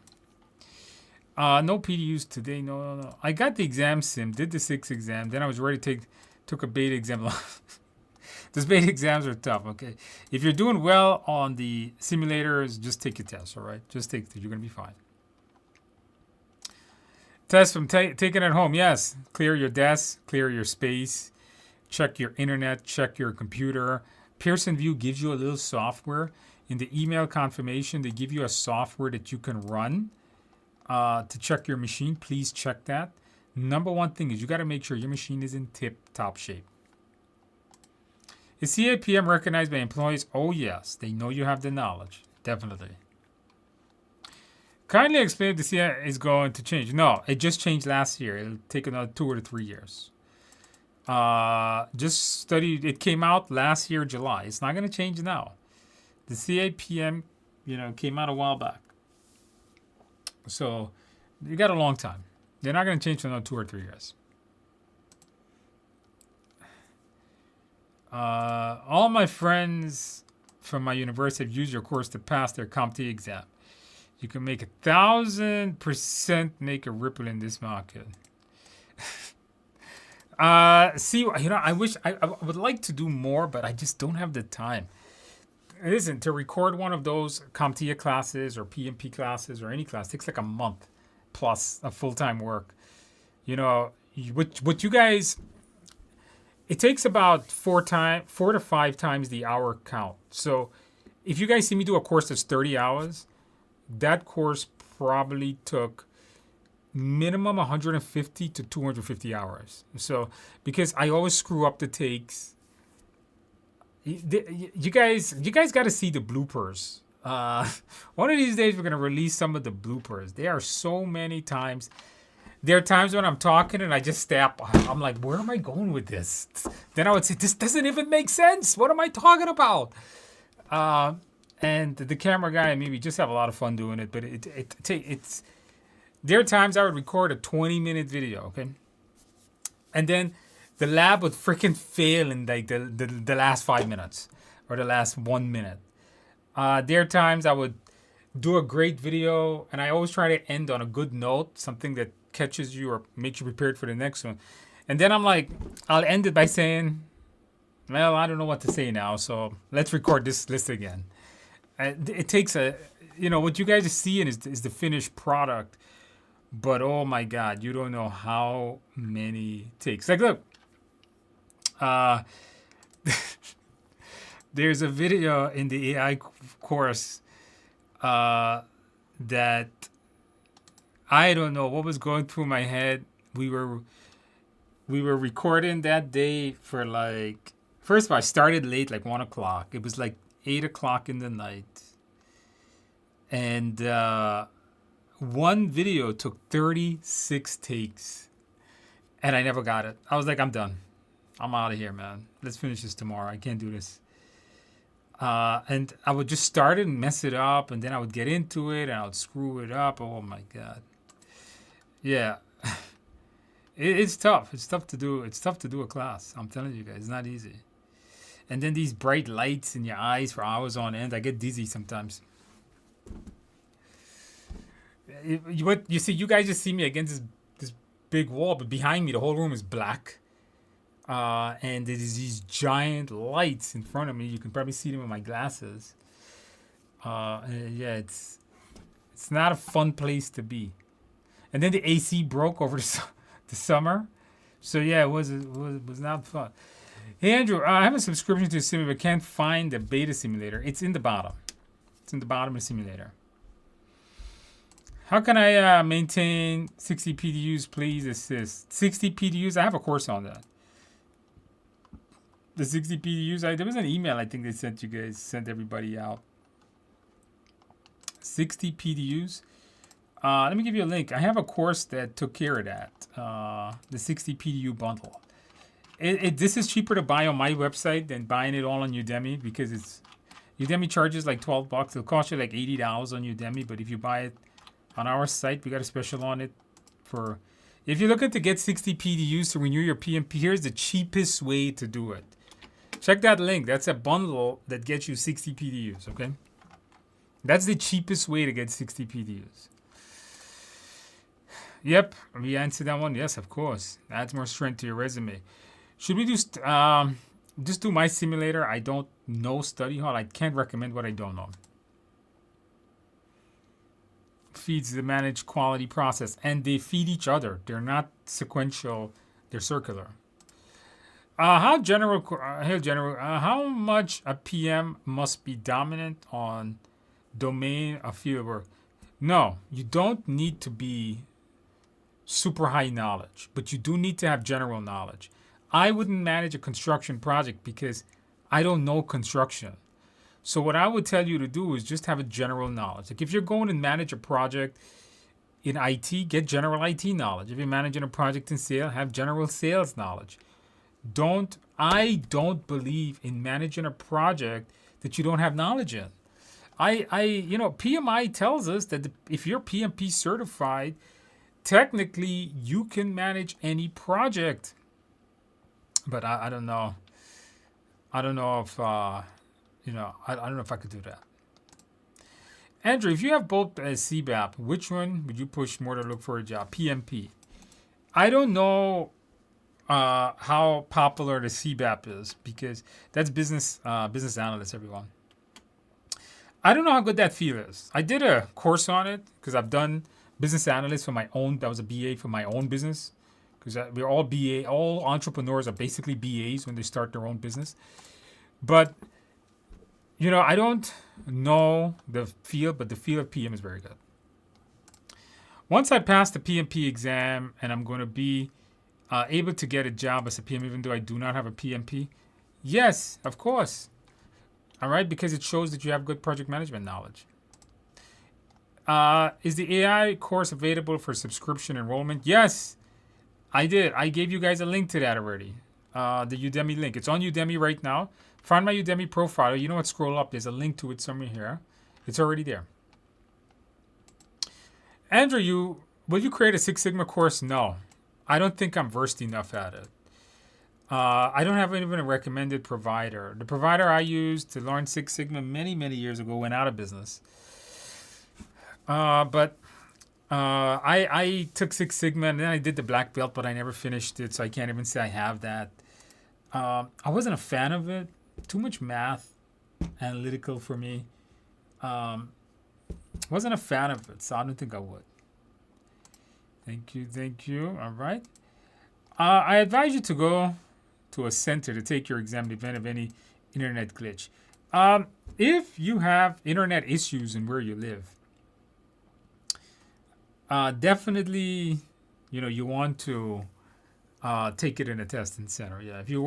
No PDUs today. No. I got the exam sim, did the 6 exam, then I was ready to took a beta exam. Those beta exams are tough, okay? If you're doing well on the simulators, just take your test, all right? Just take it. You're going to be fine. Test from taking it home. Yes. Clear your desk, clear your space, check your internet, check your computer. Pearson VUE gives you a little software. In the email confirmation, they give you a software that you can run to check your machine. Please check that. Number one thing is you got to make sure your machine is in tip-top shape. Is CAPM recognized by employees? Oh, yes. They know you have the knowledge. Definitely. Kindly explain if the CA is going to change. No, it just changed last year. It'll take another 2 or 3 years. Just studied. It came out last year, July. It's not going to change now. The CAPM, came out a while back. So you got a long time. They're not going to change for another 2 or 3 years. All my friends from my university have used your course to pass their CompT exam. You can make 1,000% make a ripple in this market. I wish I would like to do more, but I just don't have the time. Listen, to record one of those CompTIA classes or PMP classes or any class takes like a month plus of full-time work. What you guys, it takes about 4 to 5 times the hour count. So if you guys see me do a course that's 30 hours, that course probably took minimum 150 to 250 hours. So because I always screw up the takes. You guys got to see the bloopers. One of these days we're gonna release some of the bloopers. There are so many times. There are times when I'm talking and I just stop. I'm like, where am I going with this? Then I would say, this doesn't even make sense. What am I talking about? And the camera guy and me, we just have a lot of fun doing it. But it's there are times I would record a 20-minute video, okay, and then the lab would freaking fail in like the last 5 minutes or the last 1 minute. There are times I would do a great video, and I always try to end on a good note, something that catches you or makes you prepared for the next one. And then I'm like, I'll end it by saying, well, I don't know what to say now, so let's record this list again. It takes what you guys are seeing is the finished product, but oh my God, you don't know how many takes. Like, look, there's a video in the AI course that I don't know what was going through my head. We were recording that day for like, first of all, I started late, like 1 o'clock. It was like 8 o'clock in the night. And one video took 36 takes. And I never got it. I was like, I'm done. I'm out of here, man. Let's finish this tomorrow. I can't do this. And I would just start it and mess it up. And then I would get into it and I would screw it up. Oh, my God. Yeah. It's tough. It's tough to do. It's tough to do a class. I'm telling you guys, it's not easy. And then these bright lights in your eyes for hours on end. I get dizzy sometimes. What you see, you guys just see me against this big wall, but behind me, the whole room is black. And there's these giant lights in front of me. You can probably see them with my glasses. Yeah, it's not a fun place to be. And then the AC broke over the summer. So yeah, it was not fun. Hey Andrew, I have a subscription to the simulator, but can't find the beta simulator. It's in the bottom. It's in the bottom of the simulator. How can I maintain 60 PDUs? Please assist. 60 PDUs? I have a course on that. The 60 PDUs. There was an email I think they sent you guys, sent everybody out. 60 PDUs. Let me give you a link. I have a course that took care of that. The 60 PDU bundle. This is cheaper to buy on my website than buying it all on Udemy because Udemy charges like $12. It'll cost you like $80 on Udemy, but if you buy it on our site, we got a special on it for. If you're looking to get 60 PDUs to renew your PMP, here's the cheapest way to do it. Check that link. That's a bundle that gets you 60 PDUs. Okay, that's the cheapest way to get 60 PDUs. Yep, we answered that one. Yes, of course. Adds more strength to your resume. Should we just do my simulator? I don't know study hall. I can't recommend what I don't know. Feeds the managed quality process, and they feed each other. They're not sequential. They're circular. How much a PM must be dominant on domain of field work? No, you don't need to be super high knowledge, but you do need to have general knowledge. I wouldn't manage a construction project because I don't know construction. So what I would tell you to do is just have a general knowledge. Like if you're going to manage a project in IT, get general IT knowledge. If you're managing a project in sales, have general sales knowledge. I don't believe in managing a project that you don't have knowledge in. PMI tells us that if you're PMP certified, technically you can manage any project. But I don't know. I don't know if I don't know if I could do that. Andrew, if you have both CBAP, which one would you push more to look for a job? PMP. I don't know how popular the CBAP is because that's business analyst, everyone. I don't know how good that field is. I did a course on it because I've done business analyst for my own. That was a BA for my own business because we're all BA. All entrepreneurs are basically BAs when they start their own business. But I don't know the field, but the field of PM is very good. Once I pass the PMP exam and I'm going to be able to get a job as a PM, even though I do not have a PMP, yes, of course. All right, because it shows that you have good project management knowledge. Is the AI course available for subscription enrollment? Yes, I did. I gave you guys a link to that already. The Udemy link. It's on Udemy right now. Find my Udemy profile. You know what? Scroll up. There's a link to it somewhere here. It's already there. Andrew, will you create a Six Sigma course? No. I don't think I'm versed enough at it. I don't have even a recommended provider. The provider I used to learn Six Sigma many, many years ago went out of business. But I took Six Sigma and then I did the black belt, but I never finished it, so I can't even say I have that. I wasn't a fan of it. Too much math, analytical for me. Wasn't a fan of it, so I don't think I would. Thank you. All right. I advise you to go to a center to take your exam in the event of any internet glitch. If you have internet issues in where you live, definitely, you want to take it in a testing center. Yeah, if you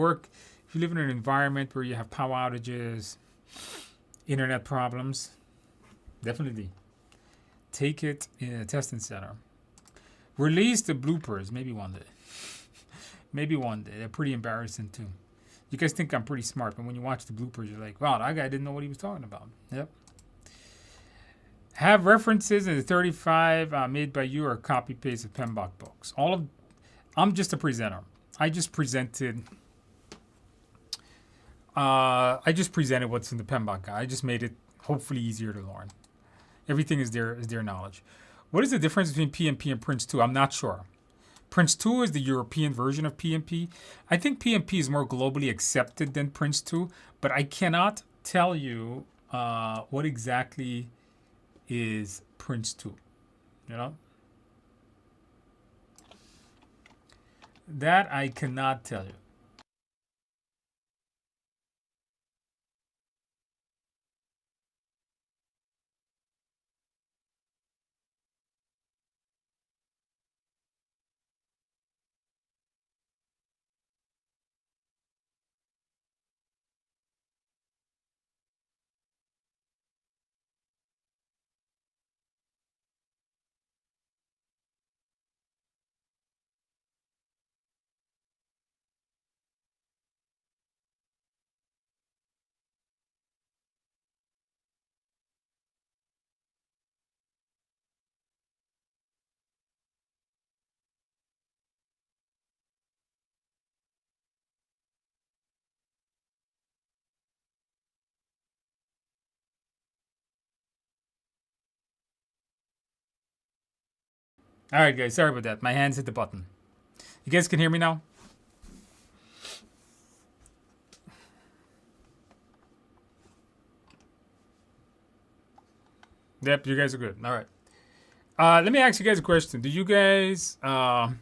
live in an environment where you have power outages, internet problems, definitely take it in a testing center. Release the bloopers, maybe one day. Maybe one day. They're pretty embarrassing too. You guys think I'm pretty smart, but when you watch the bloopers, you're like, wow, that guy didn't know what he was talking about. Yep. Have references in the 35 made by you or copy paste of PMBOK books. I'm just a presenter. I just presented what's in the PMBOK guide. I just made it hopefully easier to learn. Everything is their knowledge. What is the difference between PMP and Prince 2? I'm not sure. Prince 2 is the European version of PMP. I think PMP is more globally accepted than Prince 2, but I cannot tell you what exactly is Prince 2. That I cannot tell you. All right, guys. Sorry about that. My hands hit the button. You guys can hear me now? Yep, you guys are good. All right. Let me ask you guys a question. Do you guys... all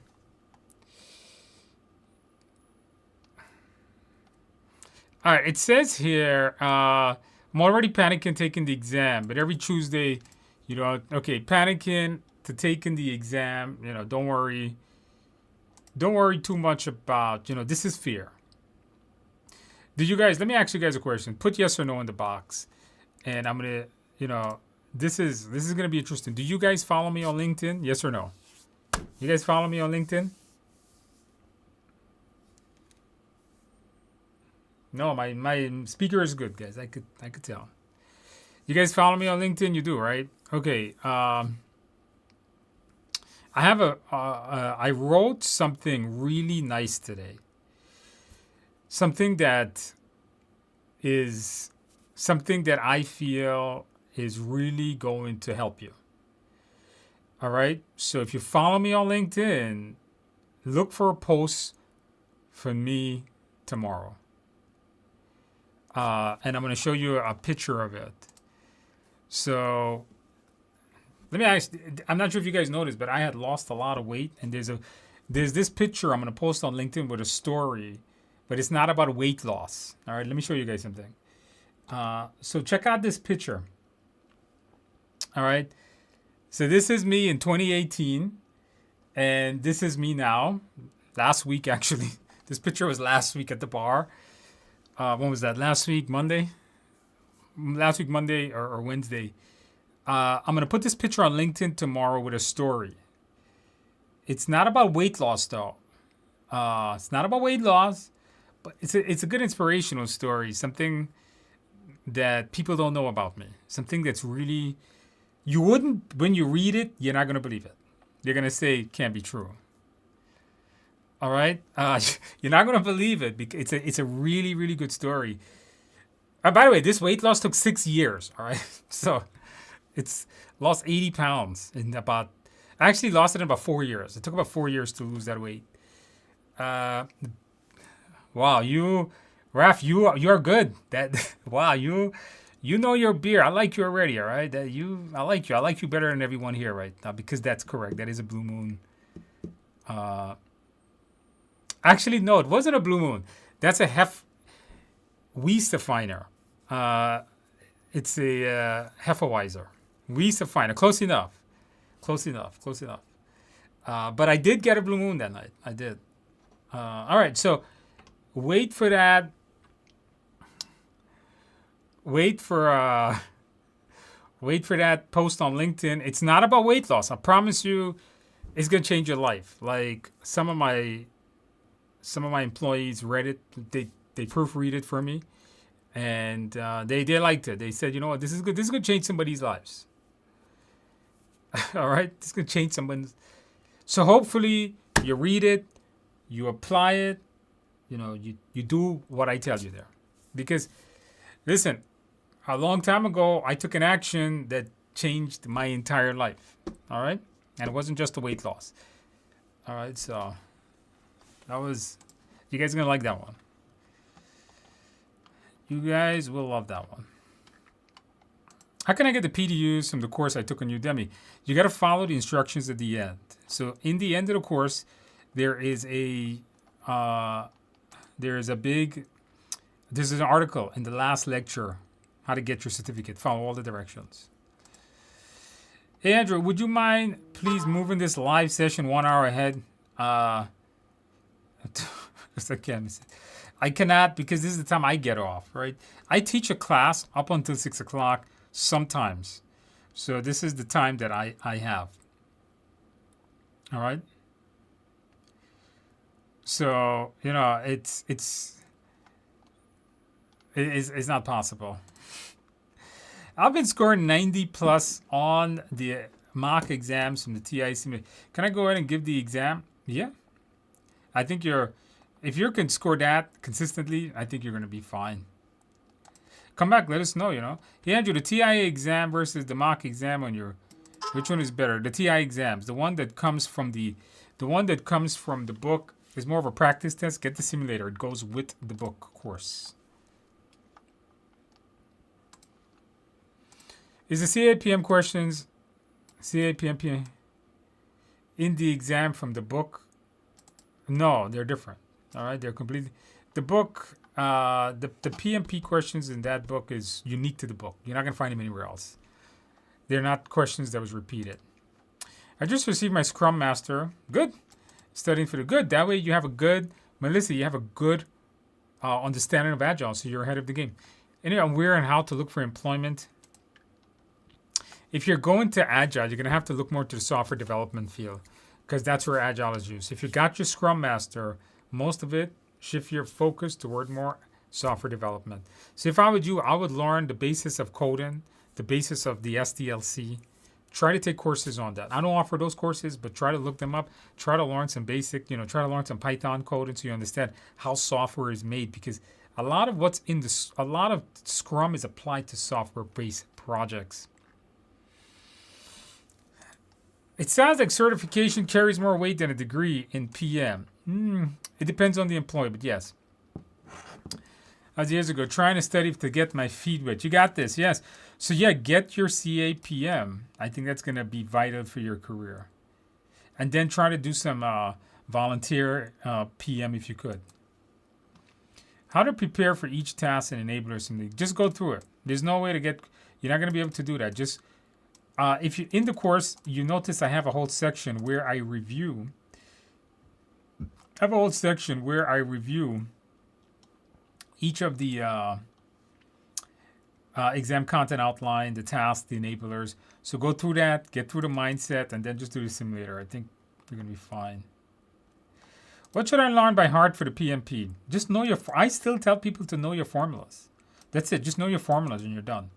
right, it says here, I'm already panicking taking the exam, but every Tuesday, you know, okay, panicking to taking the exam, you know, don't worry. Don't worry too much about, you know, this is fear. Do you guys, let me ask you guys a question. Put yes or no in the box. And I'm going to, you know, this is going to be interesting. Do you guys follow me on LinkedIn? Yes or no? You guys follow me on LinkedIn? No, my speaker is good, guys. I could tell. You guys follow me on LinkedIn? You do, right? Okay. I have I wrote something really nice today. Something that is something that I feel is really going to help you. All right. So if you follow me on LinkedIn, look for a post from me tomorrow. And I'm going to show you a picture of it. So let me ask, I'm not sure if you guys noticed, but I had lost a lot of weight. And there's this picture I'm going to post on LinkedIn with a story, but it's not about weight loss. All right, let me show you guys something. So check out this picture. All right. So this is me in 2018. And this is me now. Last week, actually. This picture was last week at the bar. When was that? Last week, Monday? Last week, Monday or Wednesday. I'm going to put this picture on LinkedIn tomorrow with a story. It's not about weight loss, though. It's not about weight loss, but it's a good inspirational story. Something that people don't know about me. Something that's really, you wouldn't, when you read it, you're not going to believe it. You're going to say it can't be true. All right? You're not going to believe it because it's a really, really good story. By the way, this weight loss took 6 years. All right? So it's lost 80 pounds in about, I actually lost it in about 4 years. It took about 4 years to lose that weight. Wow, Raf, you are good. That wow, you know your beer. I like you already. All right, I like you. I like you better than everyone here right now because that's correct. That is a blue moon. Actually, no, it wasn't a blue moon. That's a Hefeweizen. It's a Hefeweizen. Weizen. Close enough. Close enough. Close enough. But I did get a blue moon that night. I did. All right, so wait for that. Wait for that post on LinkedIn. It's not about weight loss. I promise you, it's gonna change your life. Like some of my employees read it. They proofread it for me, and they liked it. They said, you know what, this is good. This is gonna change somebody's lives. All right, this is gonna change someone's. So hopefully you read it, you apply it, you know, you do what I tell you there. Because, listen, a long time ago, I took an action that changed my entire life. All right? And it wasn't just the weight loss. All right, so that was, you guys are going to like that one. You guys will love that one. How can I get the PDUs from the course I took on Udemy? You got to follow the instructions at the end. So in the end of the course, there's an article in the last lecture, how to get your certificate. Follow all the directions. Hey, Andrew, would you mind please moving this live session 1 hour ahead? I cannot because this is the time I get off, right? I teach a class up until 6 o'clock sometimes. So this is the time that I have. All right. So, you know, it's not possible. I've been scoring 90 plus on the mock exams from the TIC. Can I go ahead and give the exam? Yeah. I think if you can score that consistently, I think you're going to be fine. Come back, let us know, you know. Hey, Andrew, the TIA exam versus the mock exam on your Which one is better? The TI exams. The one that comes from the book is more of a practice test. Get the simulator. It goes with the book course. Is the CAPM questions CAPM in the exam from the book? No, they're different. All right, they're completely. The book, the PMP questions in that book is unique to the book. You're not gonna find them anywhere else. They're not questions that was repeated. I just received my Scrum Master. Good. Studying for the good. That way you have a good, Melissa, you have a good understanding of Agile, so you're ahead of the game. Anyway, where and how to look for employment. If you're going to Agile, you're going to have to look more to the software development field because that's where Agile is used. If you got your Scrum Master, most of it, shift your focus toward more software development. So if I were you, I would learn the basis of coding, the basis of the SDLC. Try to take courses on that. I don't offer those courses, but try to look them up. Try to learn some basic, try to learn some Python coding so you understand how software is made because a lot of Scrum is applied to software-based projects. It sounds like certification carries more weight than a degree in PM. It depends on the employee, but yes. As years ago, trying to study to get my feet wet. You got this, yes. So yeah, get your CAPM. I think that's going to be vital for your career. And then try to do some volunteer PM if you could. How to prepare for each task and enabler or something. Just go through it. There's no way to get, you're not going to be able to do that. Just if you in the course, you notice I have a whole section where I review. Each of the exam content outline, the tasks, the enablers. So go through that, get through the mindset, and then just do the simulator. I think you're gonna be fine. What should I learn by heart for the PMP? Just know I still tell people to know your formulas. That's it. Just know your formulas and you're done.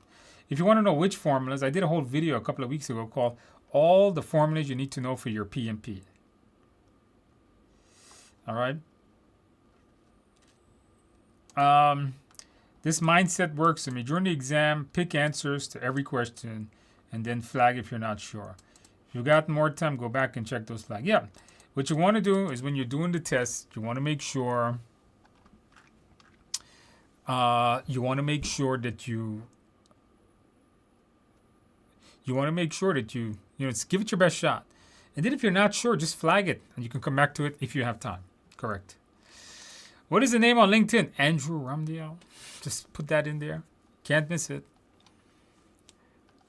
If you want to know which formulas, I did a whole video a couple of weeks ago called all the formulas you need to know for your PMP. All right. This mindset works for me. During the exam, pick answers to every question and then flag if you're not sure. If you got more time, go back and check those flags. Yeah. What you want to do is when you're doing the test, you want to make sure that you want to make sure that you give it your best shot. And then if you're not sure, just flag it and you can come back to it if you have time. Correct. What is the name on LinkedIn? Andrew Ramdiel. Just put that in there. Can't miss it.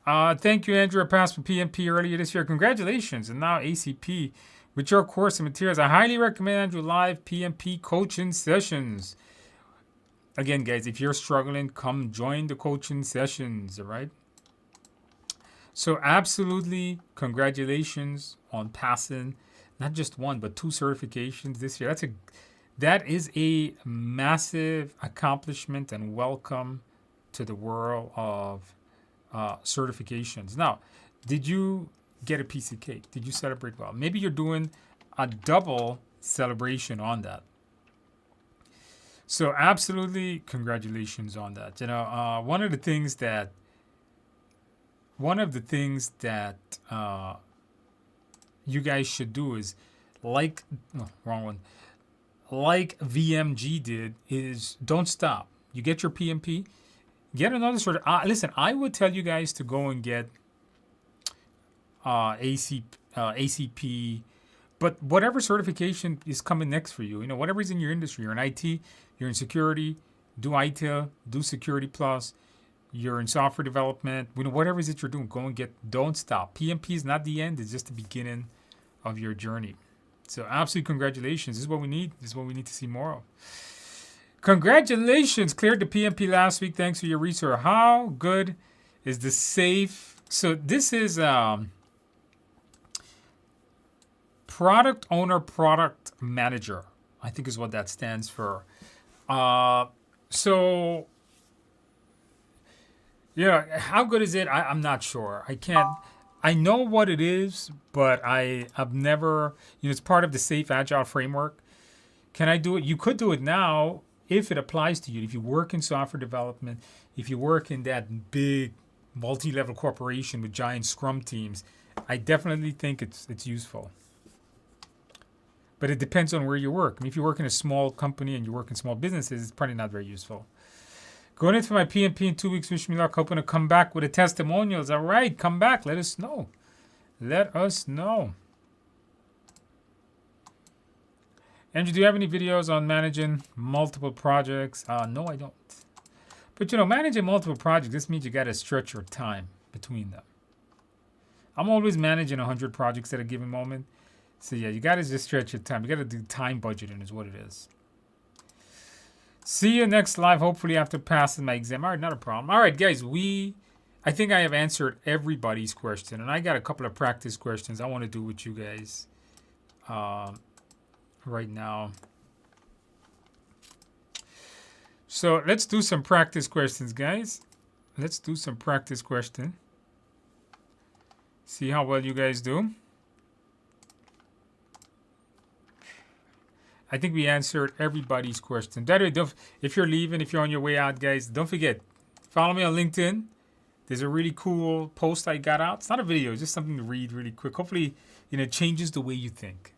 Thank you, Andrew. I passed for PMP earlier this year. Congratulations. And now ACP with your course and materials. I highly recommend Andrew live PMP coaching sessions. Again, guys, if you're struggling, come join the coaching sessions, all right? So absolutely congratulations on passing not just one, but 2 certifications this year. That is a massive accomplishment and welcome to the world of certifications. Now, did you get a piece of cake? Did you celebrate well? Maybe you're doing a double celebration on that. So absolutely congratulations on that. One of the things that you guys should do is like VMG did is don't stop. You get your PMP, get another sort of. Listen, I would tell you guys to go and get ACP, but whatever certification is coming next for you, whatever is in your industry. You're in IT, you're in security, do ITIL, do Security Plus. You're in software development, whatever it is that you're doing, go and don't stop. PMP is not the end, it's just the beginning of your journey. So absolutely congratulations. This is what we need. This is what we need to see more of. Congratulations, cleared the PMP last week. Thanks for your research. How good is the safe? So this is product owner, product manager, I think is what that stands for. Yeah, how good is it? I'm not sure. I know what it is, but I've never, it's part of the Safe Agile framework. Can I do it? You could do it now if it applies to you. If you work in software development, if you work in that big multi-level corporation with giant scrum teams, I definitely think it's useful. But it depends on where you work. I mean, if you work in a small company and you work in small businesses, it's probably not very useful. Going into my PMP in 2 weeks, wish me luck. Hoping to come back with a testimonials. All right, come back. Let us know. Let us know. Andrew, do you have any videos on managing multiple projects? No, I don't. But you know, managing multiple projects, this means you got to stretch your time between them. I'm always managing 100 projects at a given moment. So yeah, you got to just stretch your time. You got to do time budgeting is what it is. See you next live, hopefully after passing my exam. All right, not a problem. All right, guys, I think I have answered everybody's question. And I got a couple of practice questions I want to do with you guys right now. So let's do some practice questions, guys. Let's do some practice question. See how well you guys do. I think we answered everybody's question. That way, if you're leaving, if you're on your way out, guys, don't forget, follow me on LinkedIn. There's a really cool post I got out. It's not a video, it's just something to read really quick. Hopefully, it changes the way you think.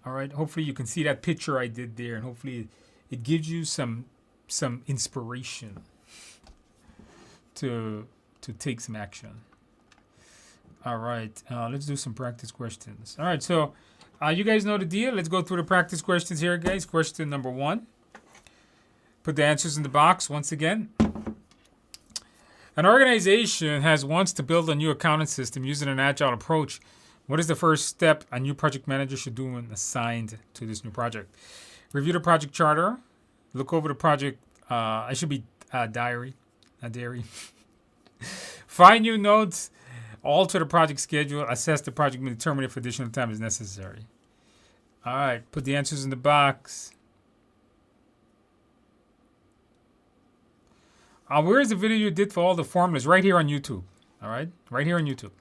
All right. Hopefully you can see that picture I did there, and hopefully it gives you some inspiration to take some action. All right. Let's do some practice questions. All right. So you guys know the deal. Let's go through the practice questions here, guys. Question number 1. Put the answers in the box once again. An organization wants to build a new accounting system using an agile approach. What is the first step a new project manager should do when assigned to this new project? Review the project charter. Look over the project. I should be diary, not dairy. Find new notes. Alter the project schedule. Assess the project and determine if additional time is necessary. All right. Put the answers in the box. Where is the video you did for all the formulas? Right here on YouTube. All right. Right here on YouTube.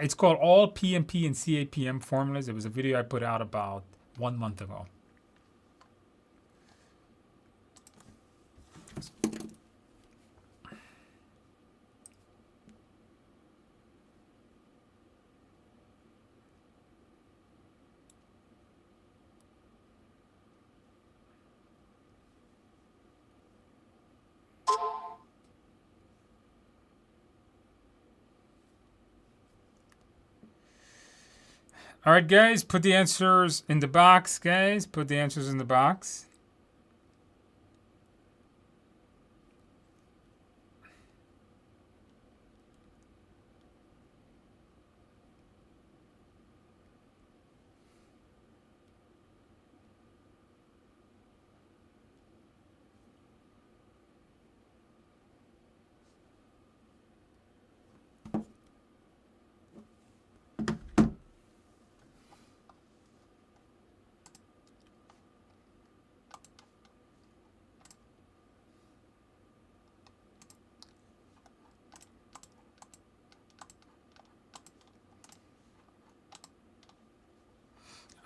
It's called All PMP and CAPM Formulas. It was a video I put out about 1 month ago. All right, guys, put the answers in the box, guys. Put the answers in the box.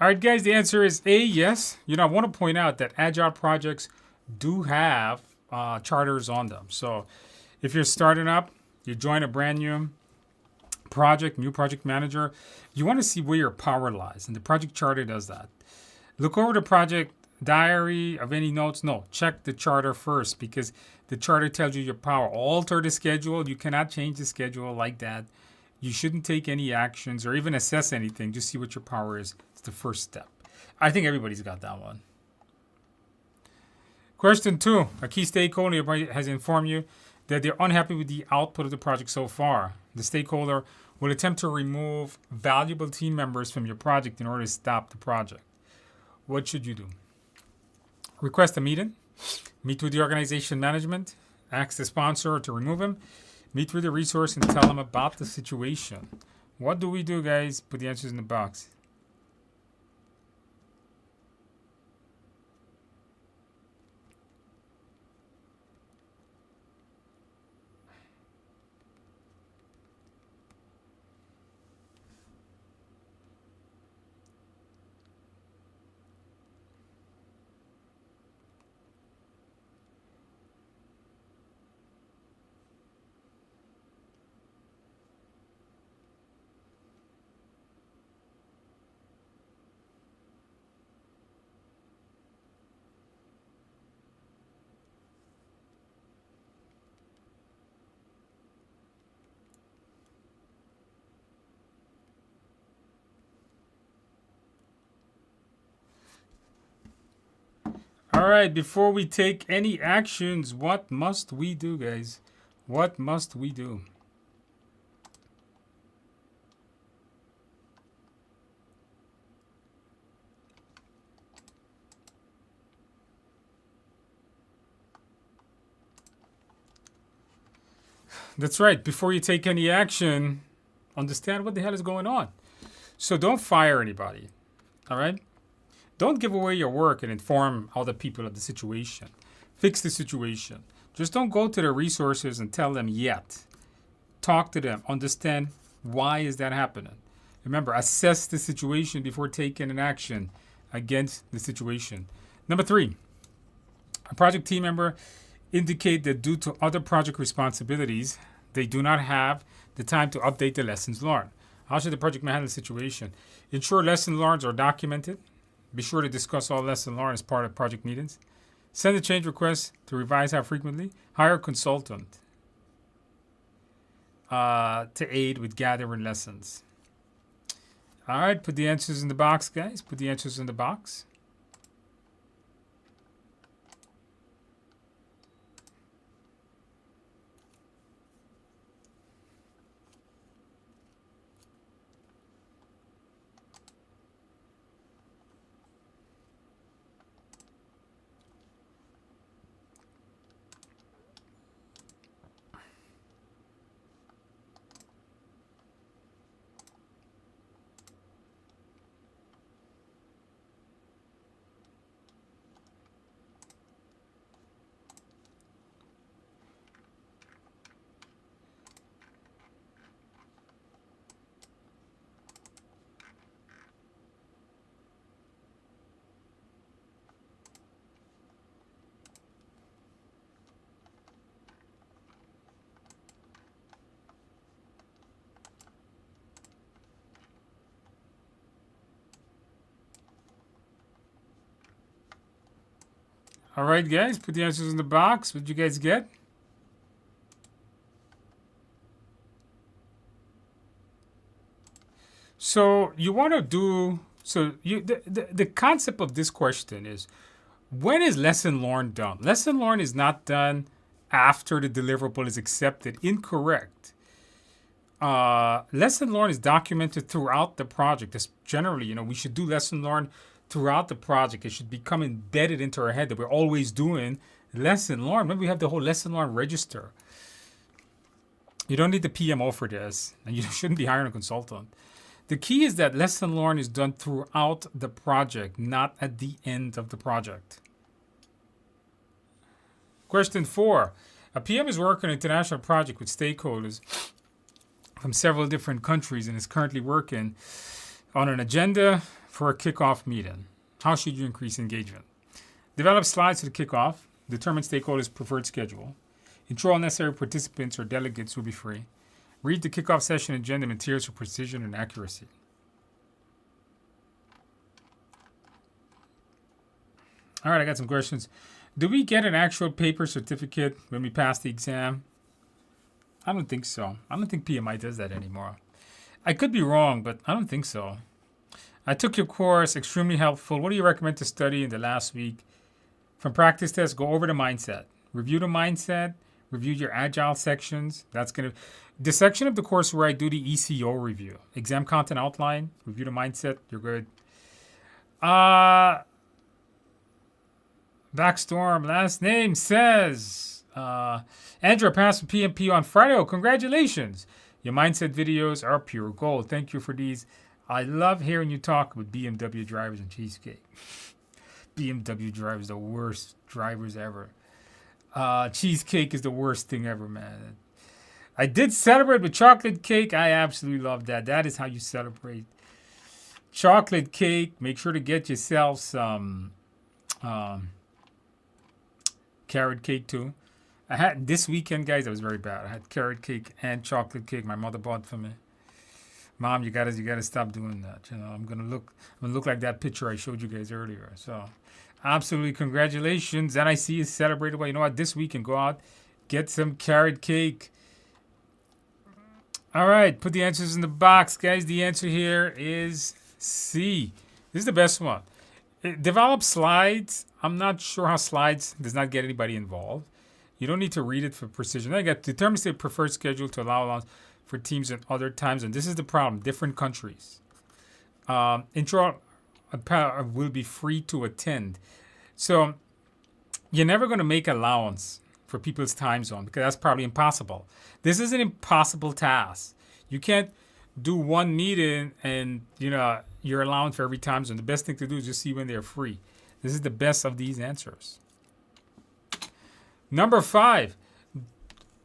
All right, guys, the answer is A, yes. I want to point out that Agile projects do have charters on them. So if you're starting up, you join a brand new project manager, you want to see where your power lies. And the project charter does that. Look over the project diary of any notes. No, check the charter first because the charter tells you your power. Alter the schedule. You cannot change the schedule like that. You shouldn't take any actions or even assess anything. Just see what your power is. It's the first step. I think everybody's got that one. Question 2. A key stakeholder has informed you that they're unhappy with the output of the project so far. The stakeholder will attempt to remove valuable team members from your project in order to stop the project. What should you do? Request a meeting. Meet with the organization management. Ask the sponsor to remove him. Meet with the resource and tell them about the situation. What do we do, guys? Put the answers in the box. All right, before we take any actions, what must we do, guys? What must we do? That's right. Before you take any action, understand what the hell is going on. So don't fire anybody. All right? Don't give away your work and inform other people of the situation. Fix the situation. Just don't go to their resources and tell them yet. Talk to them. Understand why is that happening. Remember, assess the situation before taking an action against the situation. Number 3, a project team member indicate that due to other project responsibilities, they do not have the time to update the lessons learned. How should the project manage the situation? Ensure lessons learned are documented. Be sure to discuss all lessons learned as part of project meetings. Send a change request to revise how frequently. Hire a consultant to aid with gathering lessons. All right, put the answers in the box, guys. Put the answers in the box. All right, guys, put the answers in the box. What did you guys get? So you want to do, so you the concept of this question is, when is lesson learned done? Lesson learned is not done after the deliverable is accepted. Incorrect. Lesson learned is documented throughout the project. That's generally, we should do lesson learned throughout the project. It should become embedded into our head that we're always doing lesson learned. Maybe we have the whole lesson learned register. You don't need the PMO for this, and you shouldn't be hiring a consultant. The key is that lesson learned is done throughout the project, not at the end of the project. Question 4. A PM is working on an international project with stakeholders from several different countries and is currently working on an agenda for a kickoff meeting. How should you increase engagement? Develop slides for the kickoff. Determine stakeholders' preferred schedule. Ensure all necessary participants or delegates will be free. Read the kickoff session agenda materials for precision and accuracy. All right, I got some questions. Do we get an actual paper certificate when we pass the exam? I don't think so. I don't think PMI does that anymore. I could be wrong, but I don't think so. I took your course, extremely helpful. What do you recommend to study in the last week? From practice tests, go over the mindset. Review the mindset. Review your agile sections. The section of the course where I do the ECO review. Exam content outline. Review the mindset. You're good. Backstorm, last name says, Andrew passed the PMP on Friday. Oh, congratulations. Your mindset videos are pure gold. Thank you for these. I love hearing you talk with BMW drivers and cheesecake. BMW drivers, the worst drivers ever. Cheesecake is the worst thing ever, man. I did celebrate with chocolate cake. I absolutely love that. That is how you celebrate. Chocolate cake. Make sure to get yourself some carrot cake too. I had this weekend, guys. That was very bad. I had carrot cake and chocolate cake. My mother bought for me. Mom, you gotta stop doing that. I'm gonna look like that picture I showed you guys earlier. So, absolutely, congratulations. And I see you celebrated. Well, you know what? This weekend, go out, get some carrot cake. All right, put the answers in the box, guys. The answer here is C. This is the best one. Develop slides. I'm not sure how slides does not get anybody involved. You don't need to read it for precision. I got determines the preferred schedule to allow allowance for teams at other times, and this is the problem. Different countries. Intro will be free to attend. So you're never going to make allowance for people's time zone because that's probably impossible. This is an impossible task. You can't do one meeting and you're allowing for every time zone. The best thing to do is just see when they're free. This is the best of these answers. Number 5,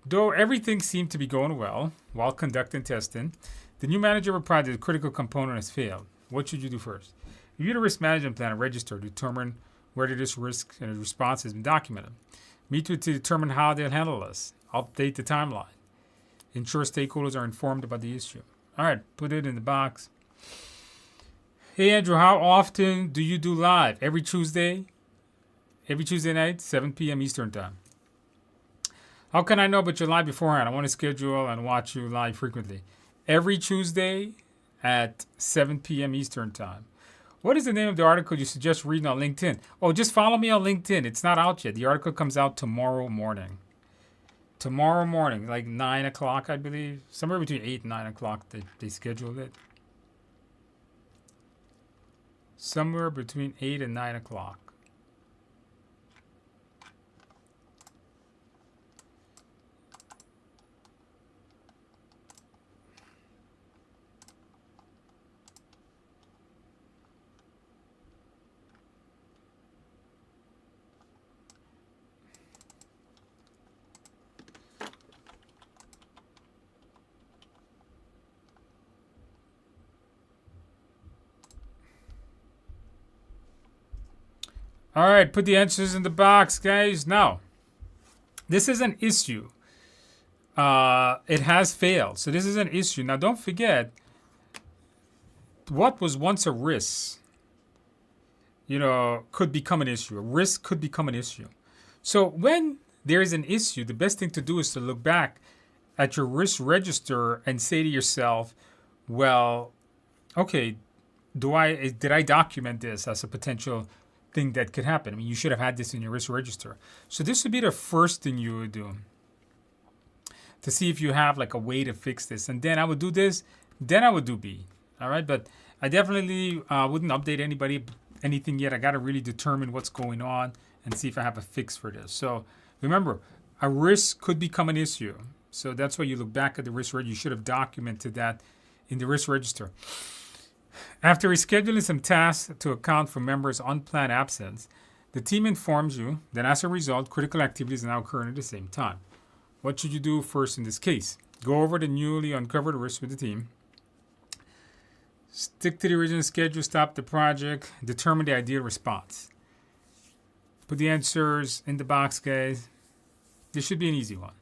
though everything seemed to be going well while conducting testing, the new manager replied that a critical component has failed. What should you do first? Review the risk management plan and register to determine whether this risk and response has been documented. Meet with to determine how they'll handle this. Update the timeline. Ensure stakeholders are informed about the issue. All right, put it in the box. Hey, Andrew, how often do you do live? Every Tuesday? Every Tuesday night, 7 p.m. Eastern Time. How can I know about your live beforehand? I want to schedule and watch you live frequently. Every Tuesday at 7 p.m. Eastern Time. What is the name of the article you suggest reading on LinkedIn? Oh, just follow me on LinkedIn. It's not out yet. The article comes out tomorrow morning. Tomorrow morning, like 9 o'clock, I believe. Somewhere between 8 and 9 o'clock, they scheduled it. Somewhere between 8 and 9 o'clock. All right, put the answers in the box, guys. Now, this is an issue. It has failed. So this is an issue. Now, don't forget, what was once a risk, could become an issue. A risk could become an issue. So when there is an issue, the best thing to do is to look back at your risk register and say to yourself, well, okay, did I document this as a potential thing that could happen? I mean, you should have had this in your risk register. So this would be the first thing you would do to see if you have like a way to fix this. And then I would do this, then I would do B. All right, but I definitely wouldn't update anything yet. I got to really determine what's going on and see if I have a fix for this. So remember, a risk could become an issue. So that's why you look back at the risk register. You should have documented that in the risk register. After rescheduling some tasks to account for members' unplanned absence, the team informs you that as a result, critical activities are now occurring at the same time. What should you do first in this case? Go over the newly uncovered risks with the team. Stick to the original schedule, stop the project, determine the ideal response. Put the answers in the box, guys. This should be an easy one.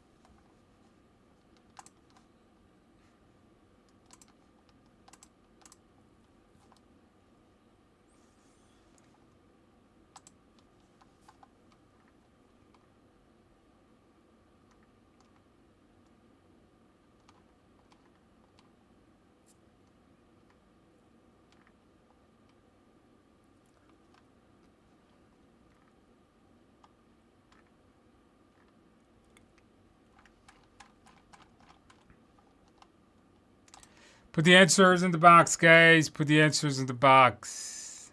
Put the answers in the box, guys. Put the answers in the box.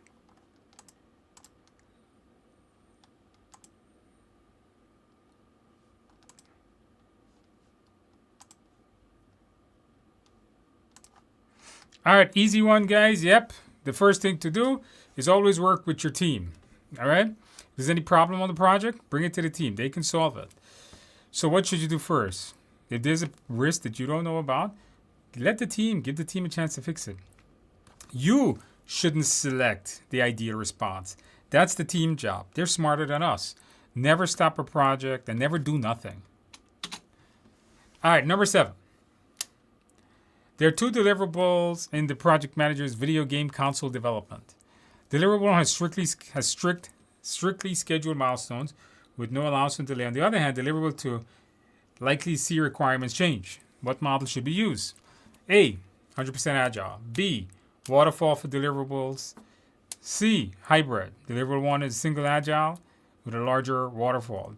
All right, easy one, guys. Yep. The first thing to do is always work with your team. All right? If there's any problem on the project, bring it to the team. They can solve it. So what should you do first? If there's a risk that you don't know about, give the team a chance to fix it. You shouldn't select the ideal response. That's the team job. They're smarter than us. Never stop a project and never do nothing. All right, number 7. There are 2 deliverables in the project manager's video game console development. Deliverable has strictly scheduled milestones with no allowance for delay. On the other hand, deliverable to likely see requirements change. What model should be used? A, 100% agile. B, waterfall for deliverables. C, hybrid. Deliverable 1 is single agile with a larger waterfall.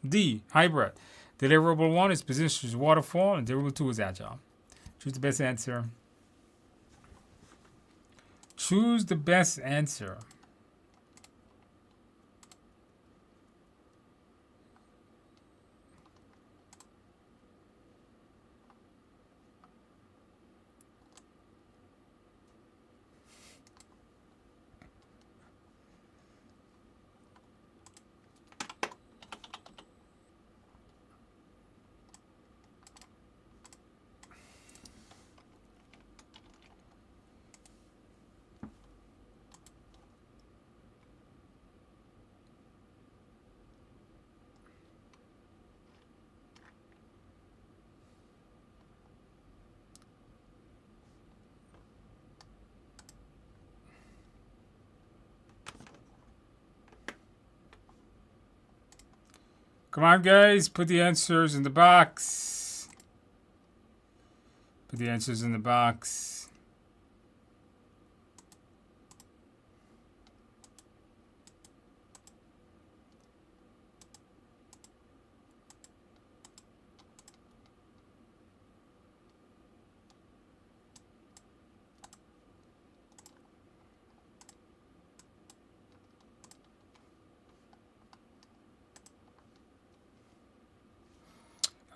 D, hybrid. Deliverable 1 is positioned as waterfall and deliverable 2 is agile. Choose the best answer. Choose the best answer. Come on, guys. Put the answers in the box. Put the answers in the box.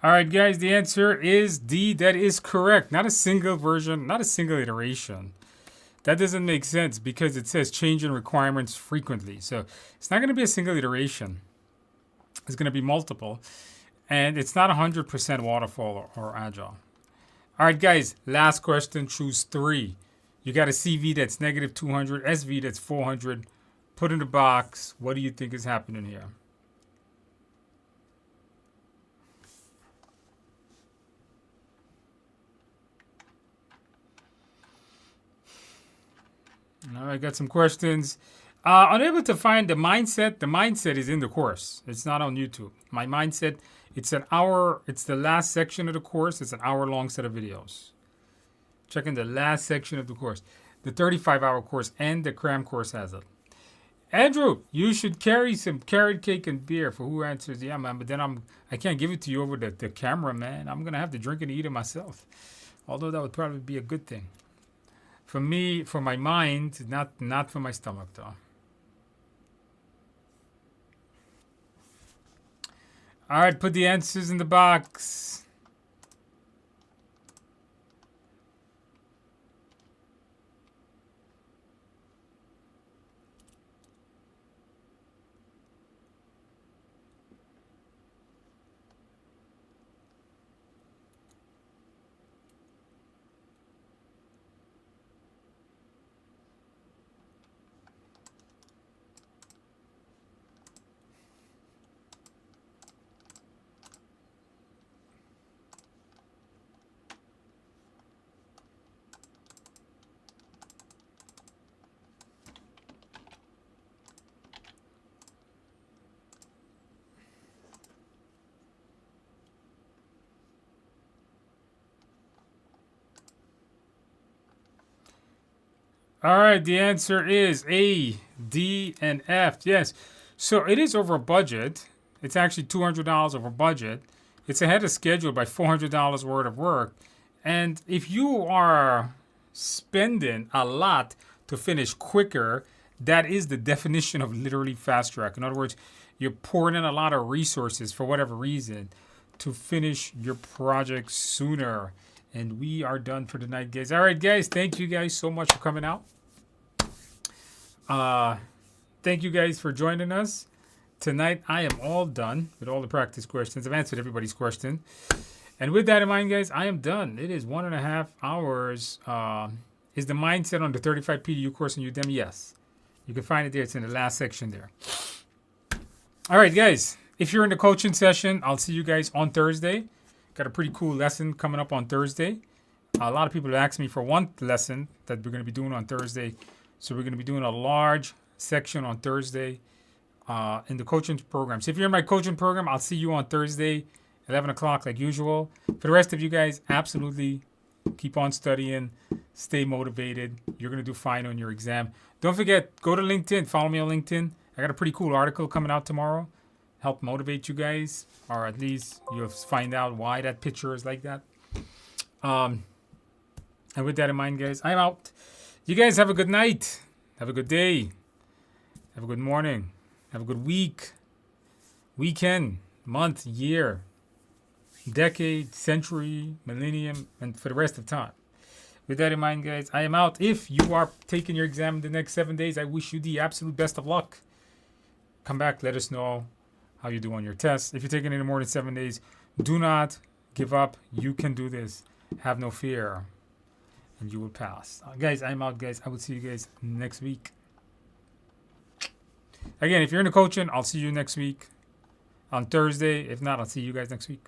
All right, guys, the answer is D. That is correct. Not a single version, not a single iteration. That doesn't make sense because it says change in requirements frequently. So it's not going to be a single iteration. It's going to be multiple. And it's not 100% waterfall or agile. All right, guys, last question. Choose 3. You got a CV that's negative 200, SV that's 400. Put in the box. What do you think is happening here? All right, got some questions. Unable to find the mindset. The mindset is in the course. It's not on YouTube. My mindset, it's an hour. It's the last section of the course. It's an hour-long set of videos. Checking the last section of the course. The 35-hour course and the cram course has it. Andrew, you should carry some carrot cake and beer for who answers. Yeah, man, but then I can't give it to you over the camera, man. I'm going to have to drink and eat it myself. Although that would probably be a good thing. For me, for my mind, not for my stomach, though. All right, put the answers in the box. All right, the answer is A, D, and F. Yes. So it is over budget. It's actually $200 over budget. It's ahead of schedule by $400 worth of work. And if you are spending a lot to finish quicker, that is the definition of literally fast track. In other words, you're pouring in a lot of resources for whatever reason to finish your project sooner. And we are done for tonight, guys. All right, guys. Thank you guys so much for coming out. Thank you guys for joining us. Tonight, I am all done with all the practice questions. I've answered everybody's question. And with that in mind, guys, I am done. It is 1.5 hours. Is the mindset on the 35 PDU course on Udemy? Yes. You can find it there. It's in the last section there. All right, guys. If you're in the coaching session, I'll see you guys on Thursday. Got a pretty cool lesson coming up on Thursday. A lot of people have asked me for one lesson that we're going to be doing on Thursday. So we're going to be doing a large section on Thursday in the coaching program. So if you're in my coaching program, I'll see you on Thursday, 11 o'clock like usual. For the rest of you guys, absolutely Keep on studying. Stay motivated. You're going to do fine on your exam. Don't forget, go to LinkedIn. Follow me on LinkedIn. I got a pretty cool article coming out tomorrow. Help motivate you guys, or at least you'll find out why that picture is like that. And with that in mind, guys, I'm out. You guys have a good night. Have a good day. Have a good morning. Have a good week, weekend, month, year, decade, century, millennium, and for the rest of time. With that in mind, guys, I am out. If you are taking your exam in the next 7 days, I wish you the absolute best of luck. Come back, let us know how you do on your test. If you're taking it in more than 7 days, do not give up. You can do this. Have no fear, and you will pass. Guys, I'm out, guys. I will see you guys next week. Again, if you're in the coaching, I'll see you next week on Thursday. If not, I'll see you guys next week.